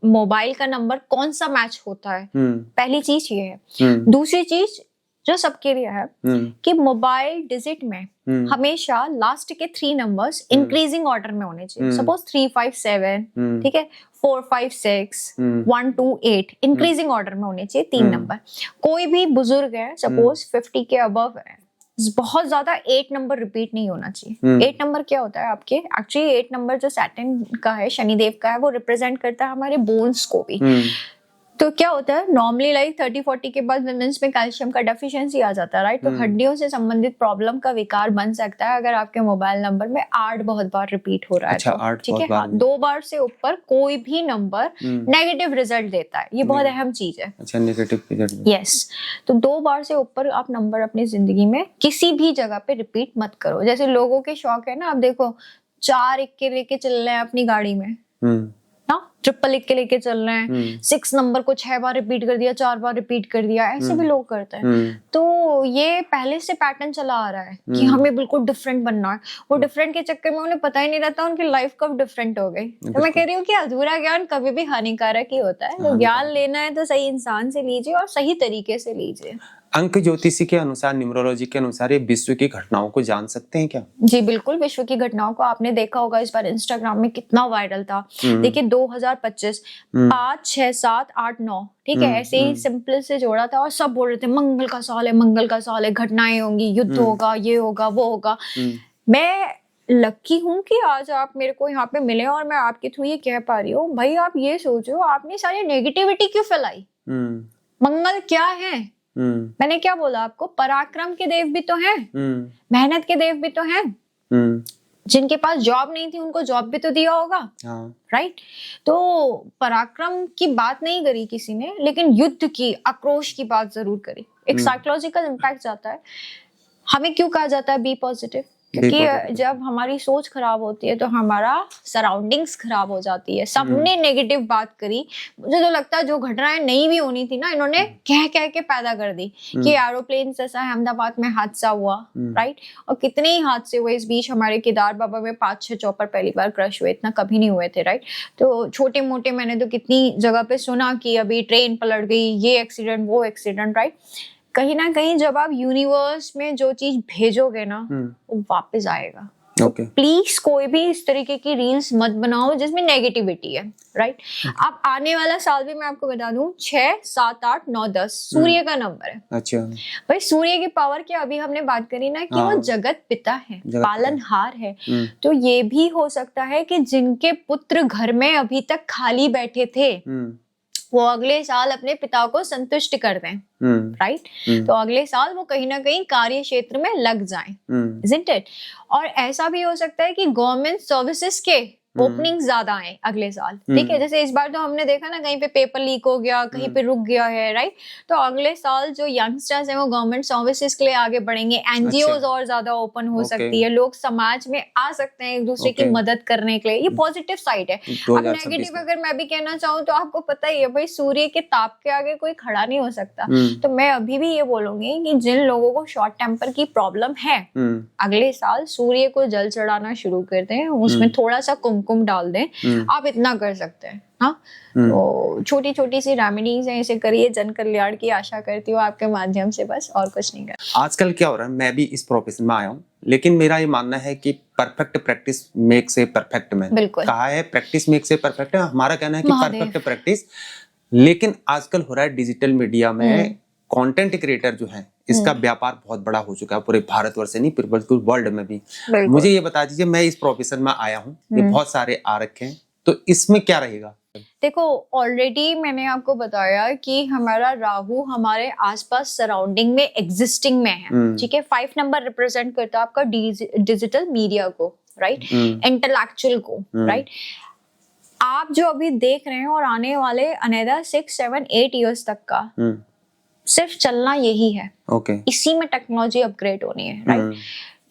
मोबाइल का नंबर कौन सा मैच होता है, पहली चीज ये है। दूसरी चीज जो सबके लिए है कि मोबाइल डिजिट में हमेशा लास्ट के 3 नंबर्स इंक्रीजिंग ऑर्डर में होने चाहिए। सपोज 357, ठीक है, 456, 128 इंक्रीजिंग ऑर्डर में होने चाहिए 3 नंबर। कोई भी बुजुर्ग है सपोज 50 के अबव है, बहुत ज्यादा 8 नंबर रिपीट नहीं होना चाहिए। 8 नंबर क्या होता है आपके, एक्चुअली 8 नंबर जो सैटर्न का है, शनिदेव का है, वो रिप्रेजेंट करता है हमारे बोन्स को भी। तो क्या होता है नॉर्मली लाइक 30-40 के बाद विमेंस में कैल्शियम का डेफिशिएंसी आ जाता है, राइट। तो हड्डियों से संबंधित प्रॉब्लम का विकार बन सकता है अगर आपके मोबाइल नंबर में 8 बहुत बार रिपीट हो रहा है। अच्छा, तो ठीक है, हाँ, 2 बार से ऊपर कोई भी नंबर नेगेटिव रिजल्ट देता है, ये बहुत अहम चीज है। अच्छा, नेगेटिव रिजल्ट, यस। तो 2 बार से ऊपर आप नंबर अपनी जिंदगी में किसी भी जगह पे रिपीट मत करो। जैसे लोगों के शौक है ना, आप देखो 4 इक्के लेके चल रहे हैं अपनी गाड़ी में, ट्रिपल इक्के लेके चल रहे हैं, 6 नंबर को 6 बार रिपीट कर दिया, 4 बार रिपीट कर दिया, ऐसे भी लोग करते हैं। तो ये पहले से पैटर्न चला आ रहा है कि हमें बिल्कुल डिफरेंट बनना है। वो डिफरेंट के चक्कर में उन्हें पता ही नहीं रहता उनकी लाइफ कब डिफरेंट हो गई। तो मैं कह रही हूँ कि अधूरा ज्ञान कभी भी हानिकारक ही होता है। तो ज्ञान लेना है तो सही इंसान से लीजिए और सही तरीके से लीजिए। अंक ज्योतिषी के अनुसार, न्यूमरोलॉजी के अनुसार, ये विश्व की घटनाओं को जान सकते हैं क्या? जी बिल्कुल, विश्व की घटनाओं को आपने देखा होगा इस बार इंस्टाग्राम में कितना वायरल था। देखिए 2025 5, 6, 7, 8, 9, ठीक है, ऐसे ही सिंपल से जोड़ा था और सब बोल रहे थे मंगल का साल है, मंगल का साल है, घटनाएं होंगी, युद्ध होगा, ये होगा, वो होगा। मैं लकी हूँ कि आज आप मेरे को यहाँ पे मिले और मैं आपके थ्रू ये कह पा रही हूँ। भाई आप ये सोचो, आपने सारी नेगेटिविटी क्यों फैलाई? मंगल क्या है? मैंने क्या बोला आपको, पराक्रम के देव भी तो हैं, मेहनत के देव भी तो हैं। जिनके पास जॉब नहीं थी उनको जॉब भी तो दिया होगा, राइट। तो पराक्रम की बात नहीं करी किसी ने, लेकिन युद्ध की, आक्रोश की बात जरूर करी। एक साइकोलॉजिकल इम्पैक्ट जाता है। हमें क्यों कहा जाता है बी पॉजिटिव? क्योंकि जब हमारी सोच खराब होती है तो हमारा सराउंडिंग्स खराब हो जाती है। सबने नेगेटिव बात करी। मुझे तो लगता है जो घटनाएं नहीं भी होनी थी ना, इन्होंने कह कह के पैदा कर दी कि एरोप्लेन जैसा अहमदाबाद में हादसा हुआ, राइट। और कितने ही हादसे हुए इस बीच। हमारे केदार बाबा में 5-6 चौपर पहली बार क्रश हुए, इतना कभी नहीं हुए थे, राइट। तो छोटे मोटे मैंने तो कितनी जगह पे सुना कि अभी ट्रेन पलट गई, ये एक्सीडेंट, वो एक्सीडेंट, राइट। कहीं ना कहीं जब आप यूनिवर्स में जो चीज भेजोगे ना वो वापस आएगा। Okay. प्लीज कोई भी इस तरीके की रील्स मत बनाओ जिसमें नेगेटिविटी है, राइट। आप आने वाला साल भी मैं आपको बता दूं 6, 7, 8, 9, 10 सूर्य का नंबर है। अच्छा भाई, सूर्य की पावर की अभी हमने बात करी ना कि वो जगत पिता है, पालनहार है। तो ये भी हो सकता है कि जिनके पुत्र घर में अभी तक खाली बैठे थे वो अगले साल अपने पिता को संतुष्ट कर दें, राइट। तो अगले साल वो कहीं ना कहीं कार्य क्षेत्र में लग जाएं, isn't it? और ऐसा भी हो सकता है कि गवर्नमेंट सर्विसेज के ओपनिंग ज्यादा आए अगले साल, ठीक है। जैसे इस बार तो हमने देखा ना कहीं पे पेपर लीक हो गया, कहीं पे रुक गया है, राइट। तो अगले साल जो यंगस्टर्स हैं वो गवर्नमेंट सर्विसेज के लिए आगे बढ़ेंगे, एनजीओज और ज्यादा ओपन हो सकती है, लोग समाज में आ सकते हैं एक दूसरे की मदद करने के लिए। ये पॉजिटिव साइड है। अब नेगेटिव अगर मैं भी कहना चाहूँ तो आपको पता ही है भाई, सूर्य के ताप के आगे कोई खड़ा नहीं हो सकता। तो मैं अभी भी ये बोलूंगी कि जिन लोगों को शॉर्ट टेम्पर की प्रॉब्लम है, अगले साल सूर्य को जल चढ़ाना शुरू कर दें, उसमें थोड़ा सा कुमकुम डाल दें। आप इतना कर सकते हैं। हाँ, तो छोटी छोटी सी रेमेडीज हैं, इसे करिए। जन कल्याण की आशा करती हूँ आपके माध्यम से, बस और कुछ नहीं कर। आजकल क्या हो रहा है, मैं भी इस प्रोफेशन में आया हूँ, लेकिन मेरा ये मानना है कि perfect practice makes a perfect man. बिल्कुल कहा है प्रैक्टिस मेक्स ए परफेक्ट है, हमारा कहना है कि परफेक्ट प्रैक्टिस। लेकिन आजकल हो रहा है डिजिटल मीडिया में कंटेंट क्रिएटर जो है, इसका व्यापार बहुत बड़ा हो चुका है, पूरे भारतवर्ष से नहीं बल्कि वर्ल्ड में भी। बिल्कुल। मुझे ये बता दीजिए, मैं इस प्रोफेशन में आया हूँ, ये बहुत सारे आ रखे हैं, तो इसमें क्या रहेगा? देखो, ऑलरेडी मैंने आपको बताया कि हमारा राहु हमारे आसपास सराउंडिंग में एग्जिस्टिंग में है, ठीक है। 5 नंबर रिप्रेजेंट करता है आपका डिजिटल मीडिया को, राइट, इंटेलेक्चुअल को, राइट। आप जो अभी देख रहे हैं और आने वाले अनदर 6, 7, 8 इयर्स तक का सिर्फ चलना यही है। ओके। इसी में टेक्नोलॉजी अपग्रेड होनी है, राइट।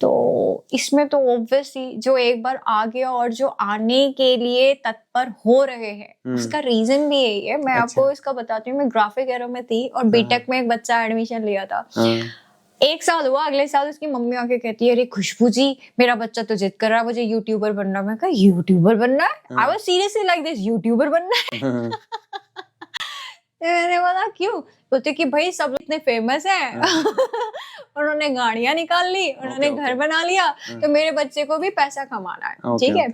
तो इसमें तो ऑब्वियसली जो एक बार आ गया और जो आने के लिए तत्पर हो रहे हैं, उसका रीजन भी यही है। मैं आपको इसका बताती हूँ। मैं ग्राफिक एरो में थी और बीटेक में एक बच्चा एडमिशन लिया था। 1 साल हुआ, अगले साल उसकी मम्मी आके कहती है, अरे खुशबू जी, मेरा बच्चा तो जिद कर रहा है मुझे यूट्यूबर बनना है। मैं कहा यूट्यूबर बनना है? I was seriously like this, YouTuber बनना है? मैंने बोला क्यों? बोलते कि भाई सब इतने फेमस हैं उन्होंने गाड़ियां निकाल ली, उन्होंने घर बना लिया, तो मेरे बच्चे को भी पैसा कमाना है, ठीक है।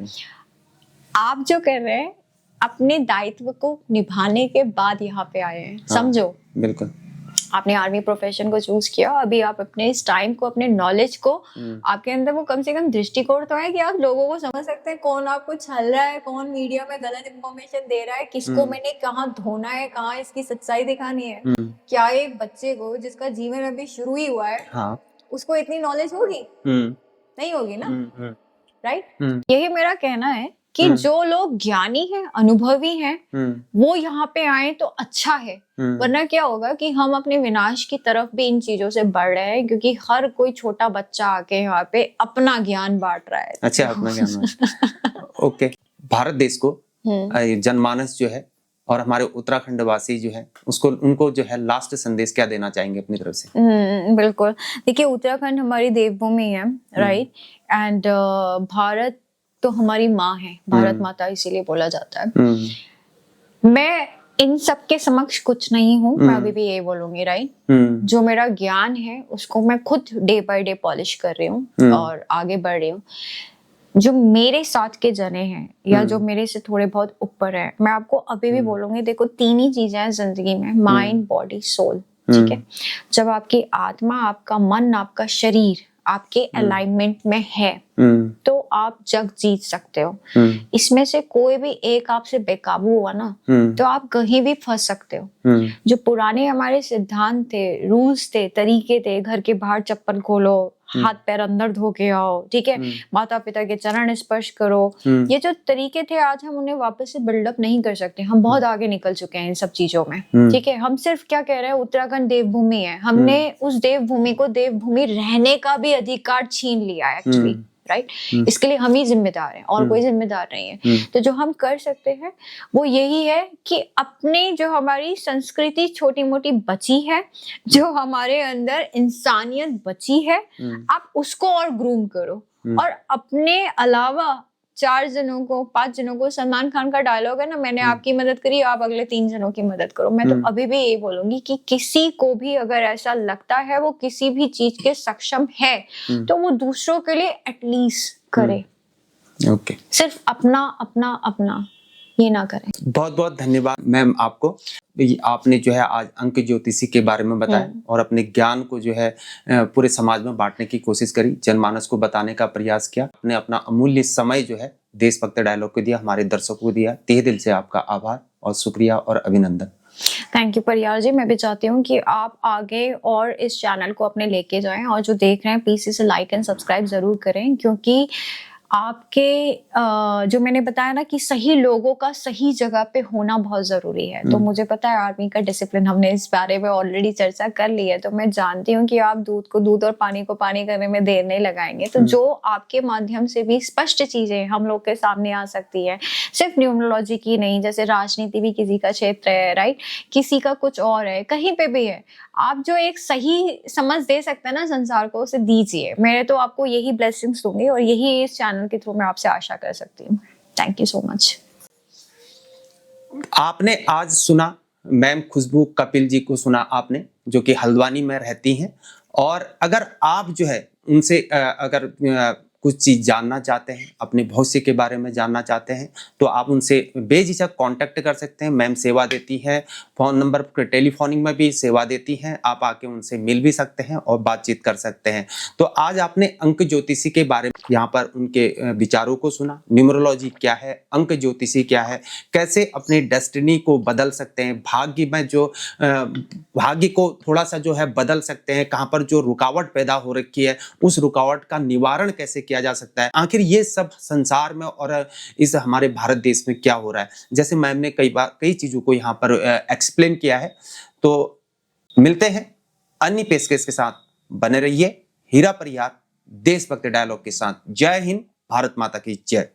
आप जो कर रहे हैं अपने दायित्व को निभाने के बाद यहाँ पे आए हैं, समझो। बिल्कुल। आपने आर्मी प्रोफेशन को चूज किया, अभी आप अपने इस टाइम को, अपने नॉलेज को, आपके अंदर वो कम से कम दृष्टिकोण तो है कि आप लोगों को समझ सकते हैं कौन आपको छल रहा है, कौन मीडिया में गलत इंफॉर्मेशन दे रहा है, किसको मैंने कहाँ धोना है, कहाँ इसकी सच्चाई दिखानी है। क्या एक बच्चे को जिसका जीवन अभी शुरू ही हुआ है, हाँ, उसको इतनी नॉलेज होगी? नहीं होगी ना, राइट। यही मेरा कहना है कि जो लोग ज्ञानी हैं, अनुभवी हैं, वो यहाँ पे आए तो अच्छा है। वरना क्या होगा कि हम अपने विनाश की तरफ भी इन चीजों से बढ़ रहे हैं, क्योंकि हर कोई छोटा बच्चा आके यहाँ पे अपना ज्ञान बांट रहा है। अच्छा, अपना ज्ञान। ओके। भारत देश को जनमानस जो है और हमारे उत्तराखंड वासी जो है उसको, उनको जो है लास्ट संदेश क्या देना चाहेंगे अपनी तरफ से? बिल्कुल। देखिए, उत्तराखंड हमारी देवभूमि है, राइट, एंड भारत तो हमारी माँ है, भारत माता इसीलिए बोला जाता है। मैं इन सब के समक्ष कुछ नहीं हूँ, मैं अभी भी ये बोलूंगी, राइट। जो मेरा ज्ञान है उसको मैं खुद डे बाय डे पॉलिश कर रही हूँ और आगे बढ़ रही हूँ। जो मेरे साथ के जने हैं या जो मेरे से थोड़े बहुत ऊपर है, मैं आपको अभी भी बोलूंगी, देखो 3 ही चीजें हैं जिंदगी में, माइंड, बॉडी, सोल, ठीक है। जब आपकी आत्मा, आपका मन, आपका शरीर आपके अलाइनमेंट में है तो आप जग जीत सकते हो। इसमें से कोई भी एक आपसे बेकाबू हुआ ना तो आप कहीं भी फंस सकते हो। जो पुराने हमारे सिद्धांत थे, रूल्स थे, तरीके थे, घर के बाहर चप्पल खोलो, हाथ पैर अंदर धो के आओ, ठीक है, माता पिता के चरण स्पर्श करो, ये जो तरीके थे आज हम उन्हें वापस से बिल्डअप नहीं कर सकते। हम बहुत आगे निकल चुके हैं इन सब चीजों में, ठीक है। हम सिर्फ क्या कह रहे हैं, उत्तराखंड देवभूमि है, हमने उस देवभूमि को देवभूमि रहने का भी अधिकार छीन लिया है एक्चुअली, राइट। इसके लिए हम ही जिम्मेदार हैं और कोई जिम्मेदार नहीं है। तो जो हम कर सकते हैं वो यही है कि अपने जो हमारी संस्कृति छोटी मोटी बची है, जो हमारे अंदर इंसानियत बची है, आप उसको और ग्रूम करो। और अपने अलावा 4 जनों को, 5 जनों को, सलमान खान का डायलॉग है ना, मैंने आपकी मदद करी, आप अगले 3 जनों की मदद करो। मैं तो अभी भी यही बोलूंगी कि किसी को भी अगर ऐसा लगता है वो किसी भी चीज के सक्षम है तो वो दूसरों के लिए एटलीस्ट करे। ओके। सिर्फ अपना अपना अपना ये ना करें। बहुत बहुत धन्यवाद मैम आपको। आपने जो है आज अंक ज्योतिषी के बारे में बताया और अपने ज्ञान को जो है पूरे समाज में बांटने की कोशिश करी, जनमानस को बताने का प्रयास किया। आपने अपना अमूल्य समय जो है देशभक्त डायलॉग को दिया, हमारे दर्शकों को दिया। तहे दिल से आपका आभार और शुक्रिया और अभिनंदन। थैंक यू परियार जी। मैं भी चाहती हूँ कि आप आगे और इस चैनल को अपने लेके जाएं और जो देख रहे हैं प्लीज इसे लाइक एंड सब्सक्राइब जरूर करें, क्योंकि आपके जो मैंने बताया ना कि सही लोगों का सही जगह पे होना बहुत जरूरी है। तो मुझे पता है आर्मी का डिसिप्लिन, हमने इस बारे में ऑलरेडी चर्चा कर ली है, तो मैं जानती हूँ कि आप दूध को दूध और पानी को पानी करने में देर नहीं लगाएंगे। तो जो आपके माध्यम से भी स्पष्ट चीजें हम लोग के सामने आ सकती है, सिर्फ न्यूमरोलॉजी की नहीं, जैसे राजनीति भी किसी का क्षेत्र है, राइट, किसी का कुछ और है, कहीं पे भी है, आप जो एक सही समझ दे सकते हैं ना संसार को, उसे दीजिए। मैं तो आपको यही ब्लेसिंग्स दूंगी और यही इस चैनल के थ्रू मैं आपसे आशा कर सकती हूँ। Thank you so much. आपने आज सुना मैम खुशबू कपिल जी को सुना आपने, जो कि हल्द्वानी में रहती हैं। और अगर आप जो है उनसे अगर कुछ चीज जानना चाहते हैं, अपने भविष्य के बारे में जानना चाहते हैं, तो आप उनसे बेझिझक कांटेक्ट कर सकते हैं। मैम सेवा देती है, फोन नंबर टेलीफोनिंग में भी सेवा देती हैं, आप आके उनसे मिल भी सकते हैं और बातचीत कर सकते हैं। तो आज आपने अंक ज्योतिषी के बारे में यहाँ पर उनके विचारों को सुना। न्यूमरोलॉजी क्या है, अंक ज्योतिषी क्या है, कैसे अपने डेस्टिनी को बदल सकते हैं, भाग्य में जो भाग्य को थोड़ा सा जो है बदल सकते हैं, कहाँ पर जो रुकावट पैदा हो रखी है उस रुकावट का निवारण कैसे किया जा सकता है, आखिर ये सब संसार में और इस हमारे भारत देश में क्या हो रहा है। जैसे मैम ने कई चीजों को यहाँ पर एक्सप्लेन किया है। तो मिलते हैं अन्य पेशकश के साथ, बने रहिए हीरा परिहार देशभक्त डायलॉग के साथ। जय हिंद, भारत माता की जय।